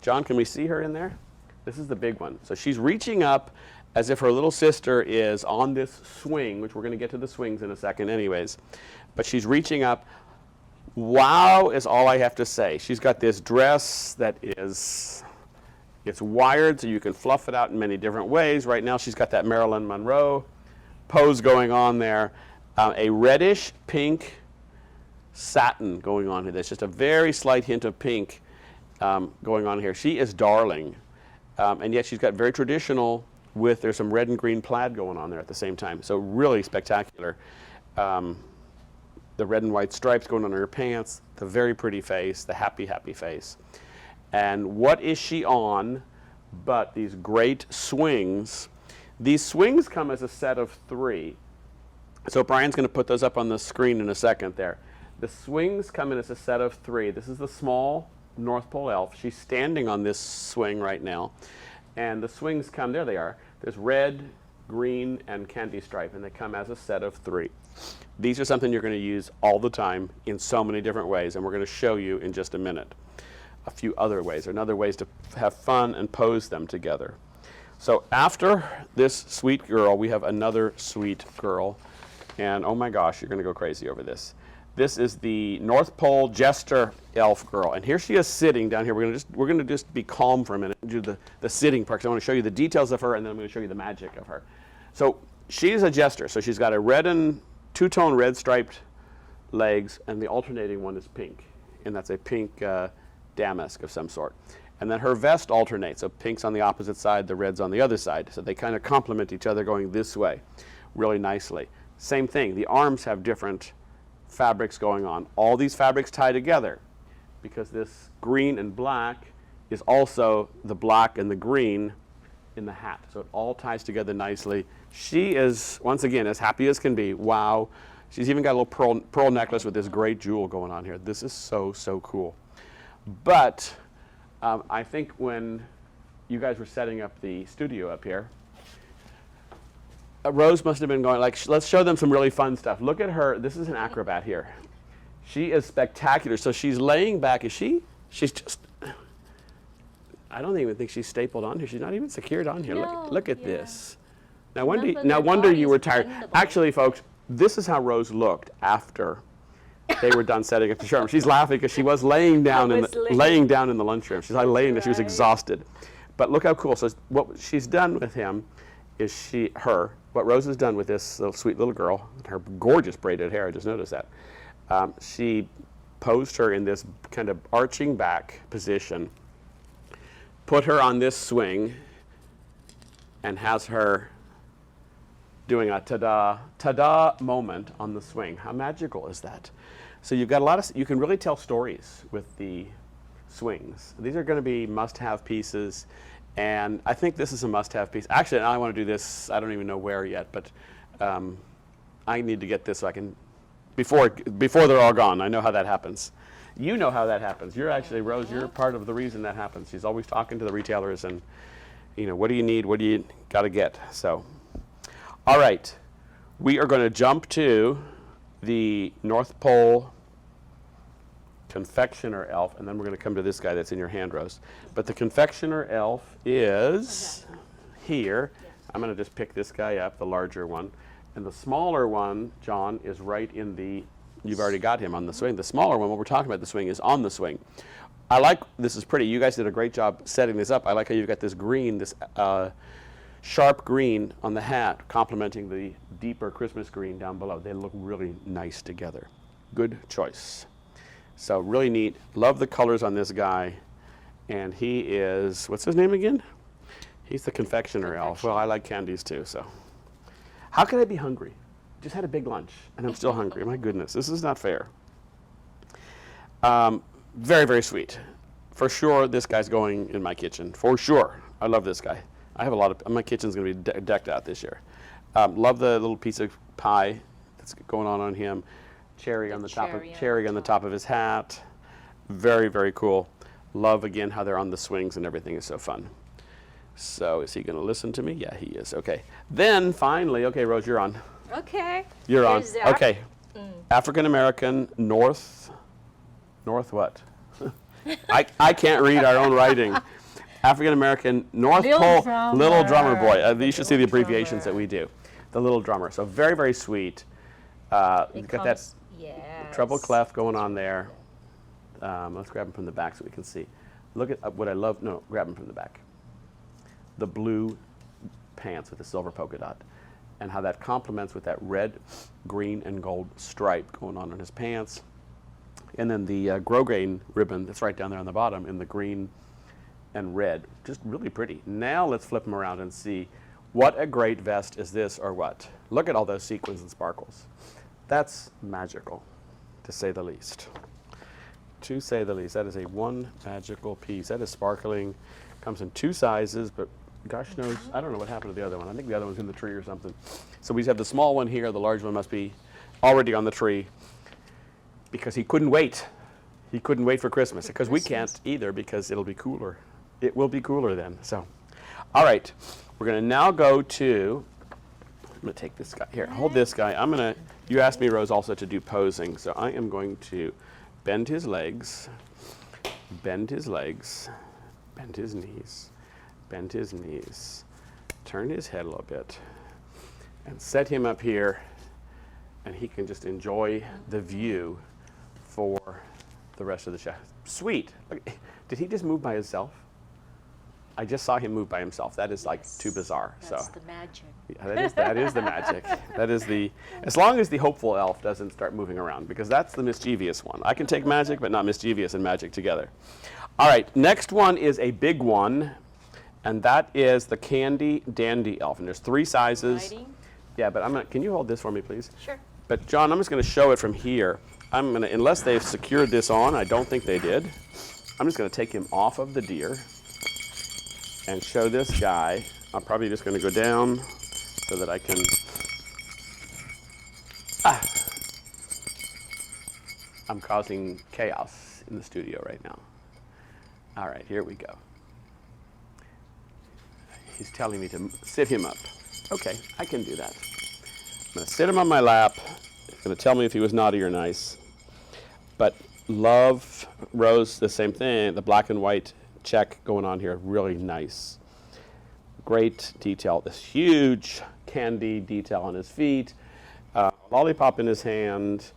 John, can we see her in there? This is the big one. So she's reaching up as if her little sister is on this swing, which we're going to get to the swings in a second anyways. But she's reaching up. Wow is all I have to say. She's got this dress that is, it's wired so you can fluff it out in many different ways. Right now she's got that Marilyn Monroe pose going on there. A reddish pink satin going on here. There's just a very slight hint of pink going on here. She is darling. And yet she's got very traditional there's some red and green plaid going on there at the same time. So really spectacular. The red and white stripes going on her pants, the very pretty face, the happy, happy face. And what is she on but these great swings? These swings come as a set of 3. So Brian's going to put those up on the screen in a second there. The swings come in as a set of 3. This is the small North Pole Elf. She's standing on this swing right now. And the swings come, there they are. There's red, green, and candy stripe, and they come as a set of 3. These are something you're going to use all the time in so many different ways, and we're going to show you in just a minute a few other ways, or other ways to have fun and pose them together. So after this sweet girl, we have another sweet girl, and oh my gosh, you're going to go crazy over this. This is the North Pole Jester Elf girl, and here she is sitting down here. We're going to just be calm for a minute and do the sitting part, because I want to show you the details of her, and then I'm going to show you the magic of her. So she's a jester, so she's got a red and two-tone red striped legs, and the alternating one is pink, and that's a pink damask of some sort. And then her vest alternates, so pink's on the opposite side, the red's on the other side, so they kind of complement each other going this way really nicely. Same thing, the arms have different fabrics going on. All these fabrics tie together because this green and black is also the black and the green in the hat. So it all ties together nicely. She is, once again, as happy as can be. Wow. She's even got a little pearl necklace with this great jewel going on here. This is so, so cool. But I think when you guys were setting up the studio up here, Rose must have been going like, let's show them some really fun stuff. Look at her. This is an acrobat here. She is spectacular. So she's laying back. She's just, I don't even think she's stapled on here. She's not even secured on here. No, look at yeah. this. No wonder you were tired. Actually, folks, this is how Rose looked after they were done setting up the showroom. She's laughing because she was laying down in the lunchroom. She's like laying there. She was exhausted. But look how cool. So what she's done with him is what Rose has done with this little sweet little girl, her gorgeous braided hair, I just noticed that. She posed her in this kind of arching back position, put her on this swing, and has her doing a ta-da moment on the swing. How magical is that? So you've got a lot of, you can really tell stories with the swings. These are going to be must-have pieces, and I think this is a must-have piece. Actually, I want to do this, I don't even know where yet, but I need to get this so I can, before they're all gone. I know how that happens. You know how that happens. You're actually, Rose, you're part of the reason that happens. She's always talking to the retailers and, what do you need? What do you got to get? So, All right, we are going to jump to the North Pole Confectioner Elf, and then we're going to come to this guy that's in your hand, Rose. But the Confectioner Elf is here. I'm going to just pick this guy up, the larger one. And the smaller one, John, is right in the, you've already got him on the swing. The smaller one, what we're talking about, the swing, is on the swing. I like, this is pretty. You guys did a great job setting this up. I like how you've got this green, this sharp green on the hat, complementing the deeper Christmas green down below. They look really nice together. Good choice. So really neat. Love the colors on this guy. And he is, what's his name again? He's the Confectioner Elf. Well, I like candies too, so. How can I be hungry? Just had a big lunch and I'm still hungry. My goodness, this is not fair. Very, very sweet. For sure, this guy's going in my kitchen. For sure. I love this guy. I have a lot of, my kitchen's going to be decked out this year. Love the little piece of pie that's going on him. Cherry on the top of his hat. Very, very cool. Love, again, how they're on the swings and everything is so fun. So is he going to listen to me? Yeah, he is. Okay. Then finally, okay, Rose, you're on. Okay. You're on. Here's Okay. African American, North what? I can't read our own writing. African American, North Pole, little drummer boy. You should see the abbreviations that we do. The little drummer. So very, very sweet. You've got that treble clef going on there. Let's grab him from the back so we can see. Look at what I love. No, grab him from the back. The blue pants with the silver polka dot, and how that complements with that red, green, and gold stripe going on his pants. And then the grosgrain ribbon that's right down there on the bottom in the green and red. Just really pretty. Now let's flip him around and see what a great vest is this or what. Look at all those sequins and sparkles. That's magical, to say the least. To say the least. That is a one magical piece. That is sparkling. Comes in two sizes, but gosh knows, I don't know what happened to the other one. I think the other one's in the tree or something. So we have the small one here. The large one must be already on the tree because he couldn't wait. He couldn't wait for Christmas because we can't either because it'll be cooler. It will be cooler then. So, all right, we're going to now go to, I'm going to take this guy here. Hold this guy. I'm going to, you asked me, Rose, also to do posing. So I am going to bend his legs, bend his legs, bend his knees, bend his knees, turn his head a little bit, and set him up here, and he can just enjoy the view for the rest of the show. Sweet. Did he just move by himself? I just saw him move by himself. That is like too bizarre. That's the magic. Yeah, that is the magic. That is the, as long as the hopeful elf doesn't start moving around, because that's the mischievous one. I can take magic, but not mischievous and magic together. All right, next one is a big one, and that is the Candy Dandy Elf. And there's three sizes. Lighting? Yeah, but I'm gonna, can you hold this for me, please? Sure. But John, I'm just gonna show it from here. I'm gonna, unless they've secured this on, I don't think they did. I'm just gonna take him off of the deer and show this guy. I'm probably just gonna go down so that I can, I'm causing chaos in the studio right now. All right, here we go. He's telling me to sit him up. Okay, I can do that. I'm gonna sit him on my lap. He's gonna tell me if he was naughty or nice. But love, Rose, the same thing, the black and white check going on here, really nice. Great detail, this huge candy detail on his feet, lollipop in his hand.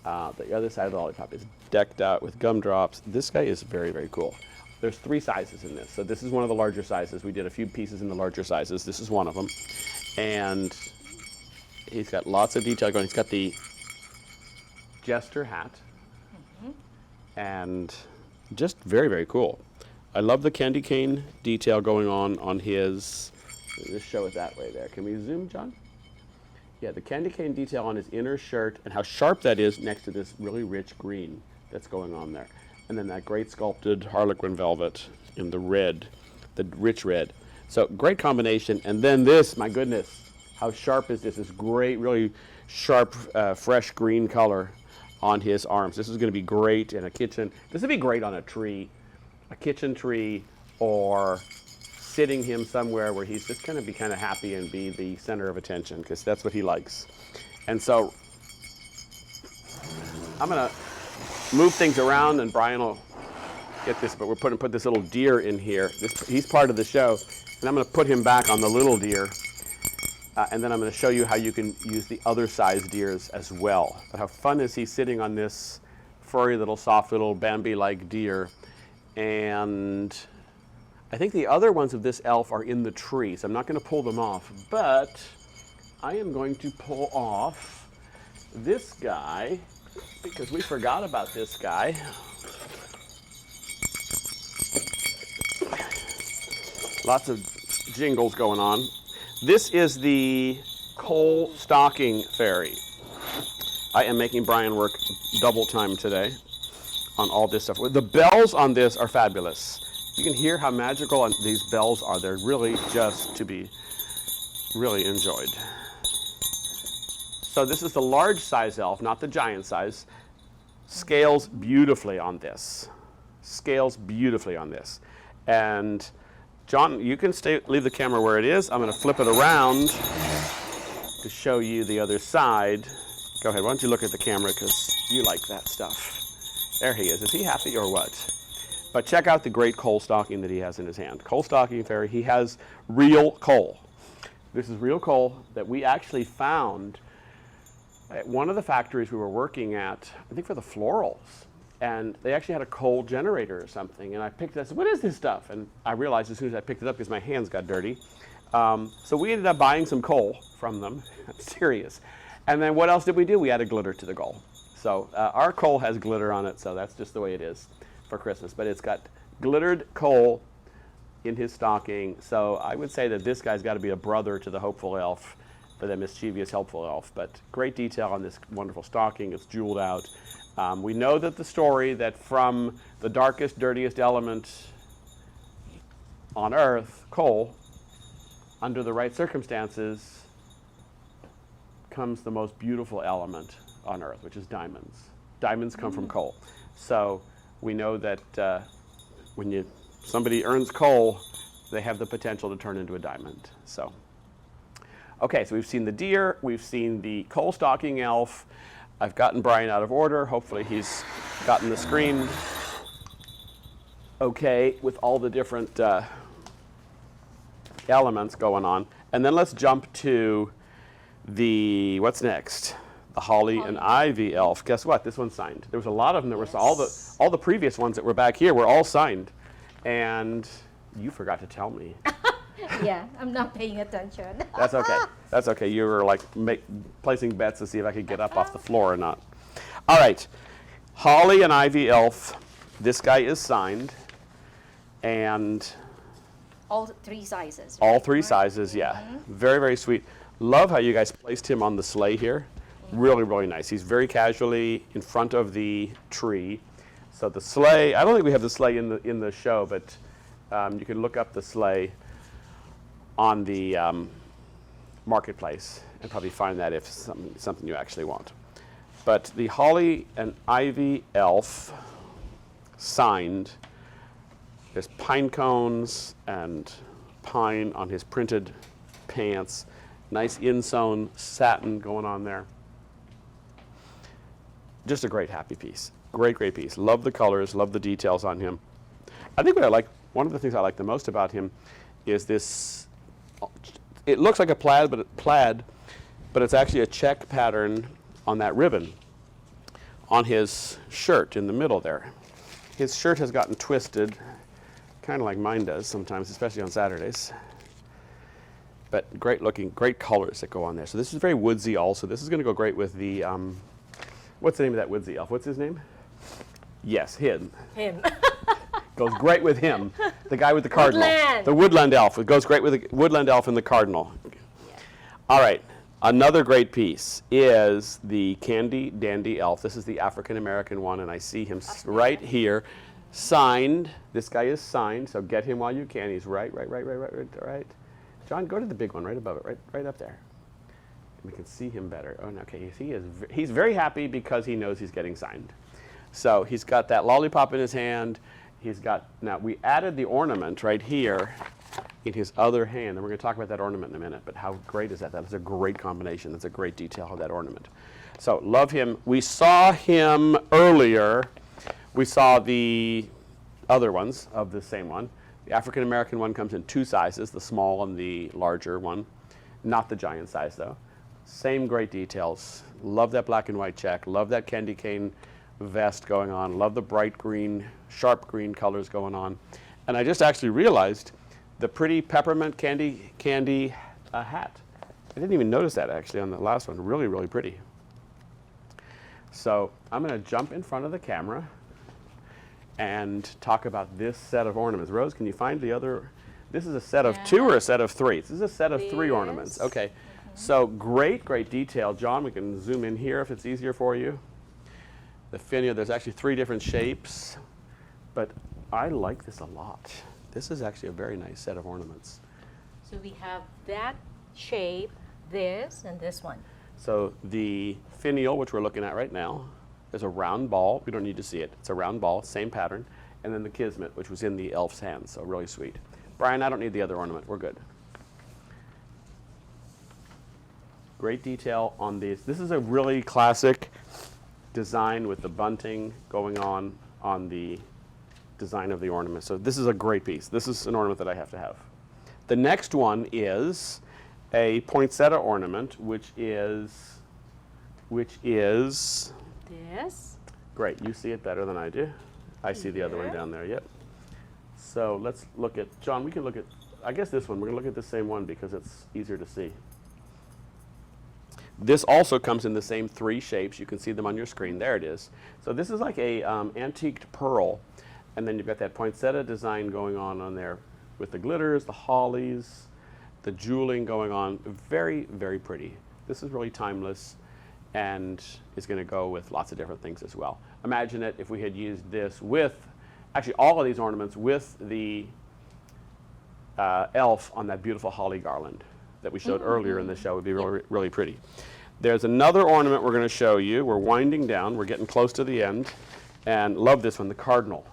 The other side of the lollipop is decked out with gumdrops. This guy is very, very cool. There's three sizes in this. So this is one of the larger sizes. We did a few pieces in the larger sizes. This is one of them. And he's got lots of detail going. He's got the Jester hat. And just very, very cool. I love the candy cane detail going on his, let me just show it that way there. Can we zoom, John? Yeah, the candy cane detail on his inner shirt and how sharp that is next to this really rich green that's going on there. And then that great sculpted harlequin velvet in the red, the rich red. So great combination. And then this, my goodness, how sharp is this? This great, really sharp, fresh green color on his arms. This is going to be great in a kitchen. This would be great on a tree, a kitchen tree, or sitting him somewhere where he's just going to be kind of happy and be the center of attention, because that's what he likes. And so I'm going to move things around, and Brian will get this, but we're put this little deer in here. He's part of the show, and I'm going to put him back on the little deer, and then I'm going to show you how you can use the other size deers as well. But how fun is he sitting on this furry little soft little Bambi-like deer? And I think the other ones of this elf are in the tree, so I'm not going to pull them off, but I am going to pull off this guy, because we forgot about this guy. Lots of jingles going on. This is the coal stocking fairy. I am making Brian work double time today on all this stuff. The bells on this are fabulous. You can hear how magical these bells are. They're really just to be really enjoyed. So this is the large size elf, not the giant size. Scales beautifully on this. Scales beautifully on this. And John, you can leave the camera where it is. I'm going to flip it around to show you the other side. Go ahead, why don't you look at the camera, because you like that stuff. There he is. Is he happy or what? But check out the great coal stocking that he has in his hand. Coal stocking fairy. He has real coal. This is real coal that we actually found at one of the factories we were working at, I think for the florals. And they actually had a coal generator or something. And I picked it up, I said, what is this stuff? And I realized as soon as I picked it up, because my hands got dirty. So we ended up buying some coal from them. I'm serious. And then what else did we do? We added glitter to the coal. So our coal has glitter on it, so that's just the way it is for Christmas. But it's got glittered coal in his stocking. So I would say that this guy's got to be a brother to the hopeful elf, for the mischievous, helpful elf. But great detail on this wonderful stocking. It's jeweled out. We know that the story that from the darkest, dirtiest element on Earth, coal, under the right circumstances, comes the most beautiful element on Earth, which is diamonds. Diamonds come from coal. So we know that when somebody earns coal, they have the potential to turn into a diamond. So, okay, so we've seen the deer, we've seen the coal stocking elf. I've gotten Brian out of order. Hopefully he's gotten the screen okay with all the different elements going on. And then let's jump to what's next? The holly and ivy elf. Guess what? This one's signed. There was a lot of them. There was all the previous ones that were back here were all signed. And you forgot to tell me. Yeah, I'm not paying attention. That's okay. That's okay. You were like placing bets to see if I could get up off the floor or not. All right. Holly and Ivy Elf. This guy is signed. And all three sizes. All three sizes, yeah. Very, very sweet. Love how you guys placed him on the sleigh here. Really, really nice. He's very casually in front of the tree. So the sleigh, I don't think we have the sleigh in the show, but you can look up the sleigh on the marketplace and probably find that if something you actually want. But the holly and ivy elf signed. There's pine cones and pine on his printed pants. Nice insewn satin going on there. Just a great happy piece. Great, great piece. Love the colors, love the details on him. I think one of the things I like the most about him is this. It looks like a plaid, but it's actually a check pattern on that ribbon on his shirt in the middle there. His shirt has gotten twisted, kind of like mine does sometimes, especially on Saturdays. But great looking, great colors that go on there. So this is very woodsy also. This is going to go great with the, what's the name of that woodsy elf? What's his name? Yes, him. Him. Goes great with him. The guy with the Cardinal. Woodland. The Woodland Elf. It goes great with the Woodland Elf and the Cardinal. Yeah. All right. Another great piece is the Candy Dandy Elf. This is the African American one, and I see him right here. Signed. This guy is signed, so get him while you can. He's right. John, go to the big one right above it, right up there. We can see him better. Oh, no, okay. He's very happy because he knows he's getting signed. So he's got that lollipop in his hand. Now we added the ornament right here in his other hand. And we're going to talk about that ornament in a minute, but how great is that? That's a great combination. That's a great detail of that ornament. So love him. We saw him earlier. We saw the other ones of the same one. The African American one comes in 2 sizes, the small and the larger one. Not the giant size though. Same great details. Love that black and white check. Love that candy cane vest going on. Love the bright green, sharp green colors going on. And I just actually realized the pretty peppermint candy hat. I didn't even notice that actually on the last one. Really, really pretty. So I'm going to jump in front of the camera and talk about this set of ornaments. Rose, can you find the other? This is a set of 2 or a set of 3? This is a set of 3 ornaments. Okay. So great, great detail. John, we can zoom in here if it's easier for you. The finial, there's actually 3 different shapes, but I like this a lot. This is actually a very nice set of ornaments. So we have that shape, this, and this one. So the finial, which we're looking at right now, is a round ball. We don't need to see it. It's a round ball, same pattern. And then the kismet, which was in the elf's hands, so really sweet. Brian, I don't need the other ornament. We're good. Great detail on these. This is a really classic design with the bunting going on the design of the ornament. So this is a great piece. This is an ornament that I have to have. The next one is a poinsettia ornament, which is This. great. You see it better than I do. I see the other one down there. Yep. So let's look at, John, we can look at, I guess this one. We're going to look at the same one because it's easier to see. This also comes in the same 3 shapes. You can see them on your screen. There it is. So this is like a antiqued pearl. And then you've got that poinsettia design going on there with the glitters, the hollies, the jeweling going on. Very, very pretty. This is really timeless and is going to go with lots of different things as well. Imagine it if we had used this with, actually all of these ornaments with the elf on that beautiful holly garland that we showed earlier in the show. Would be really, really pretty. There's another ornament we're going to show you. We're winding down. We're getting close to the end. And love this one, the Cardinal.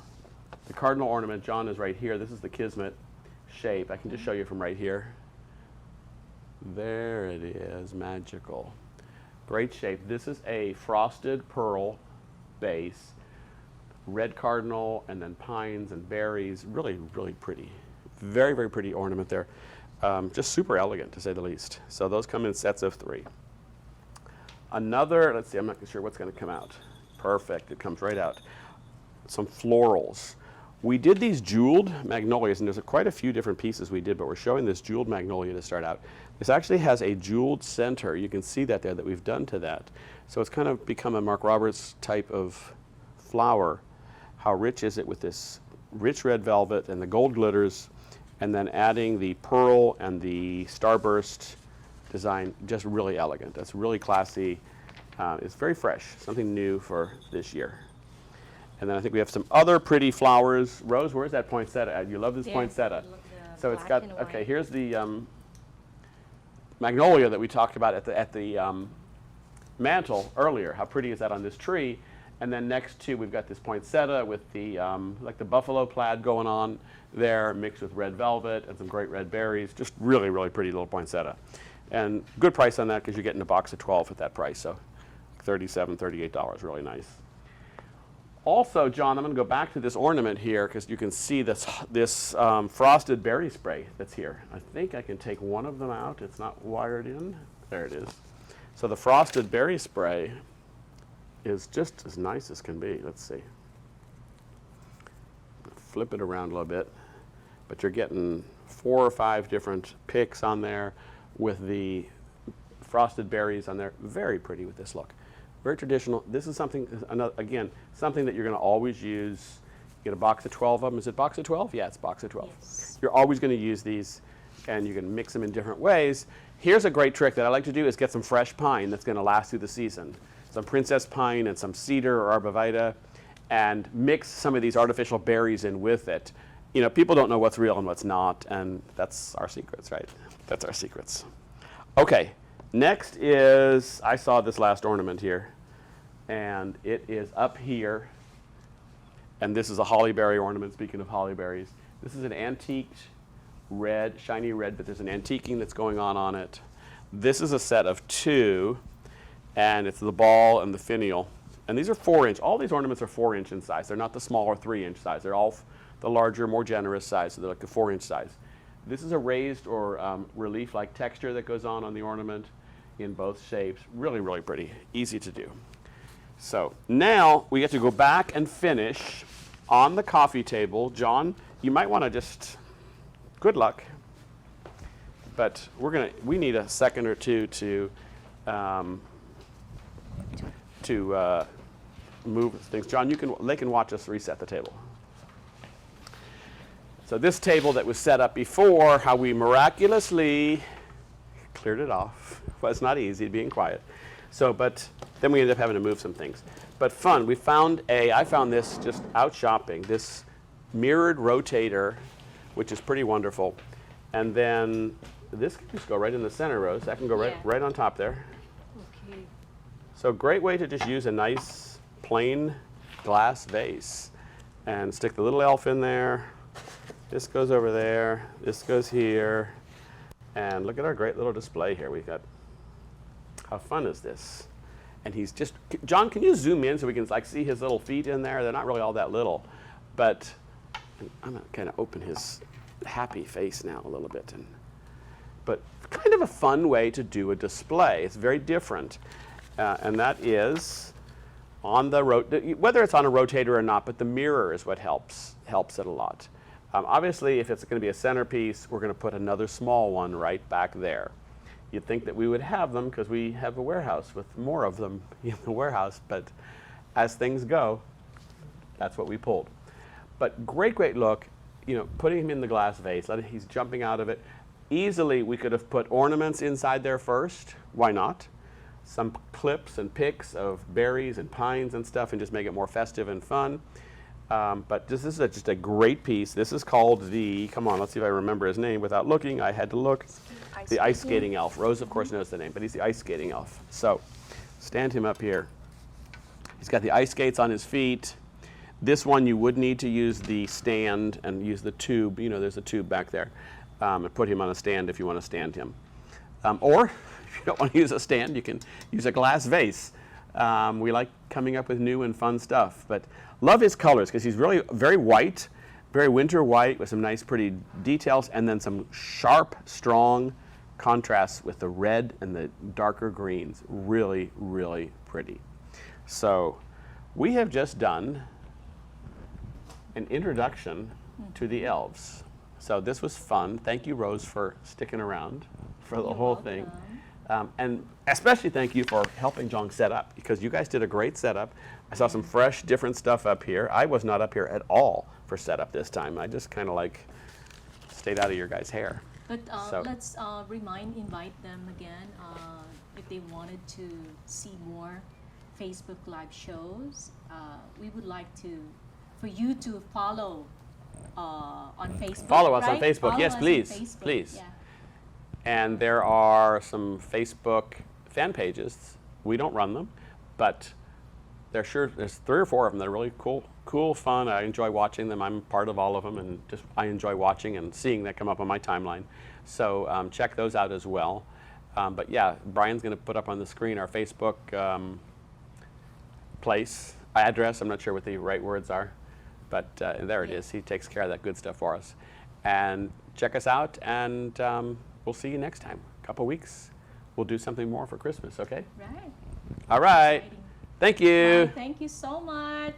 The Cardinal ornament, John, is right here. This is the kismet shape. I can just show you from right here. There it is, magical. Great shape. This is a frosted pearl base, red cardinal, and then pines and berries. Really, really pretty. Very, very pretty ornament there. Just super elegant, to say the least. So those come in sets of 3. Another, let's see, I'm not sure what's going to come out. Perfect, it comes right out. Some florals. We did these jeweled magnolias, and there's quite a few different pieces we did, but we're showing this jeweled magnolia to start out. This actually has a jeweled center. You can see that there, that we've done to that. So it's kind of become a Mark Roberts type of flower. How rich is it with this rich red velvet and the gold glitters, and then adding the pearl and the starburst design, just really elegant. That's really classy. It's very fresh, something new for this year. And then I think we have some other pretty flowers. Rose, where's that poinsettia at? You love this poinsettia. So it's got, okay, here's the magnolia that we talked about at the mantle earlier. How pretty is that on this tree? And then next to, we've got this poinsettia with the, like the buffalo plaid going on there, mixed with red velvet and some great red berries. Just really, really pretty little poinsettia. And good price on that because you're getting a box of 12 at that price. So $37, $38, really nice. Also, John, I'm going to go back to this ornament here because you can see this frosted berry spray that's here. I think I can take one of them out. It's not wired in. There it is. So the frosted berry spray is just as nice as can be. Let's see. Flip it around a little bit. But you're getting 4 or 5 different picks on there with the frosted berries on there. Very pretty with this look. Very traditional. This is something, again, something that you're going to always use. You get a box of 12 of them. Is it box of 12? Yeah, it's box of 12. Yes. You're always going to use these, and you can mix them in different ways. Here's a great trick that I like to do is get some fresh pine that's going to last through the season. Some princess pine and some cedar or arborvitae, and mix some of these artificial berries in with it. You know, people don't know what's real and what's not, and that's our secrets, right? That's our secrets. Okay. Next is, I saw this last ornament here, and it is up here, and this is a hollyberry ornament, speaking of hollyberries. This is an antiqued red, shiny red, but there's an antiquing that's going on it. This is a set of 2, and it's the ball and the finial. And these are 4-inch. All these ornaments are 4-inch in size. They're not the smaller 3-inch size. They're all the larger, more generous size, so they're like the 4-inch size. This is a raised or relief-like texture that goes on the ornament in both shapes. Really, really pretty. Easy to do. So now we get to go back and finish on the coffee table. John, you might want to just, good luck. But we need a second or two to move things. John, they can watch us reset the table. So this table that was set up before, how we miraculously cleared it off. Well, it's not easy being quiet. So, but then we ended up having to move some things. But fun, I found this just out shopping, this mirrored rotator, which is pretty wonderful. And then this can just go right in the center, Rose. That can go right on top there. Okay. So great way to just use a nice plain glass vase and stick the little elf in there. This goes over there, this goes here. And look at our great little display here. We've got, how fun is this? And he's just, John, can you zoom in so we can like see his little feet in there? They're not really all that little, but I'm gonna kind of open his happy face now a little bit. But kind of a fun way to do a display. It's very different. And that is on the, whether it's on a rotator or not, but the mirror is what helps it a lot. Obviously, if it's going to be a centerpiece, we're going to put another small one right back there. You'd think that we would have them because we have a warehouse with more of them in the warehouse, but as things go, that's what we pulled. But great, great look, putting him in the glass vase, he's jumping out of it. Easily, we could have put ornaments inside there first. Why not? Some clips and picks of berries and pines and stuff and just make it more festive and fun. But this is just a great piece. This is called come on, let's see if I remember his name without looking. I had to look. The Ice Skating Elf. Rose, of course, knows the name, but he's the Ice Skating Elf. So stand him up here. He's got the ice skates on his feet. This one you would need to use the stand and use the tube. There's a tube back there. And put him on a stand if you want to stand him. Or if you don't want to use a stand, you can use a glass vase. We like coming up with new and fun stuff. But love his colors because he's really very white, very winter white with some nice pretty details and then some sharp, strong contrasts with the red and the darker greens. Really, really pretty. So we have just done an introduction to the elves. So this was fun. Thank you, Rose, for sticking around for the whole thing. And especially thank you for helping John set up because you guys did a great setup. I saw some fresh, different stuff up here. I was not up here at all for setup this time. I just kind of stayed out of your guys' hair. But let's invite them again if they wanted to see more Facebook Live shows. We would like for you to follow on Facebook. Follow us right? on Facebook. Follow yes, us please. on Facebook. Please. Yeah. And there are some Facebook fan pages. We don't run them, but there's 3 or 4 of them that are really cool, fun. I enjoy watching them. I'm part of all of them, and I enjoy watching and seeing that come up on my timeline. So check those out as well. But yeah, Brian's going to put up on the screen our Facebook address. I'm not sure what the right words are, but there it is. He takes care of that good stuff for us. And check us out, and we'll see you next time. A couple weeks. We'll do something more for Christmas, okay? Right. All right. Exciting. Thank you. Thank you so much.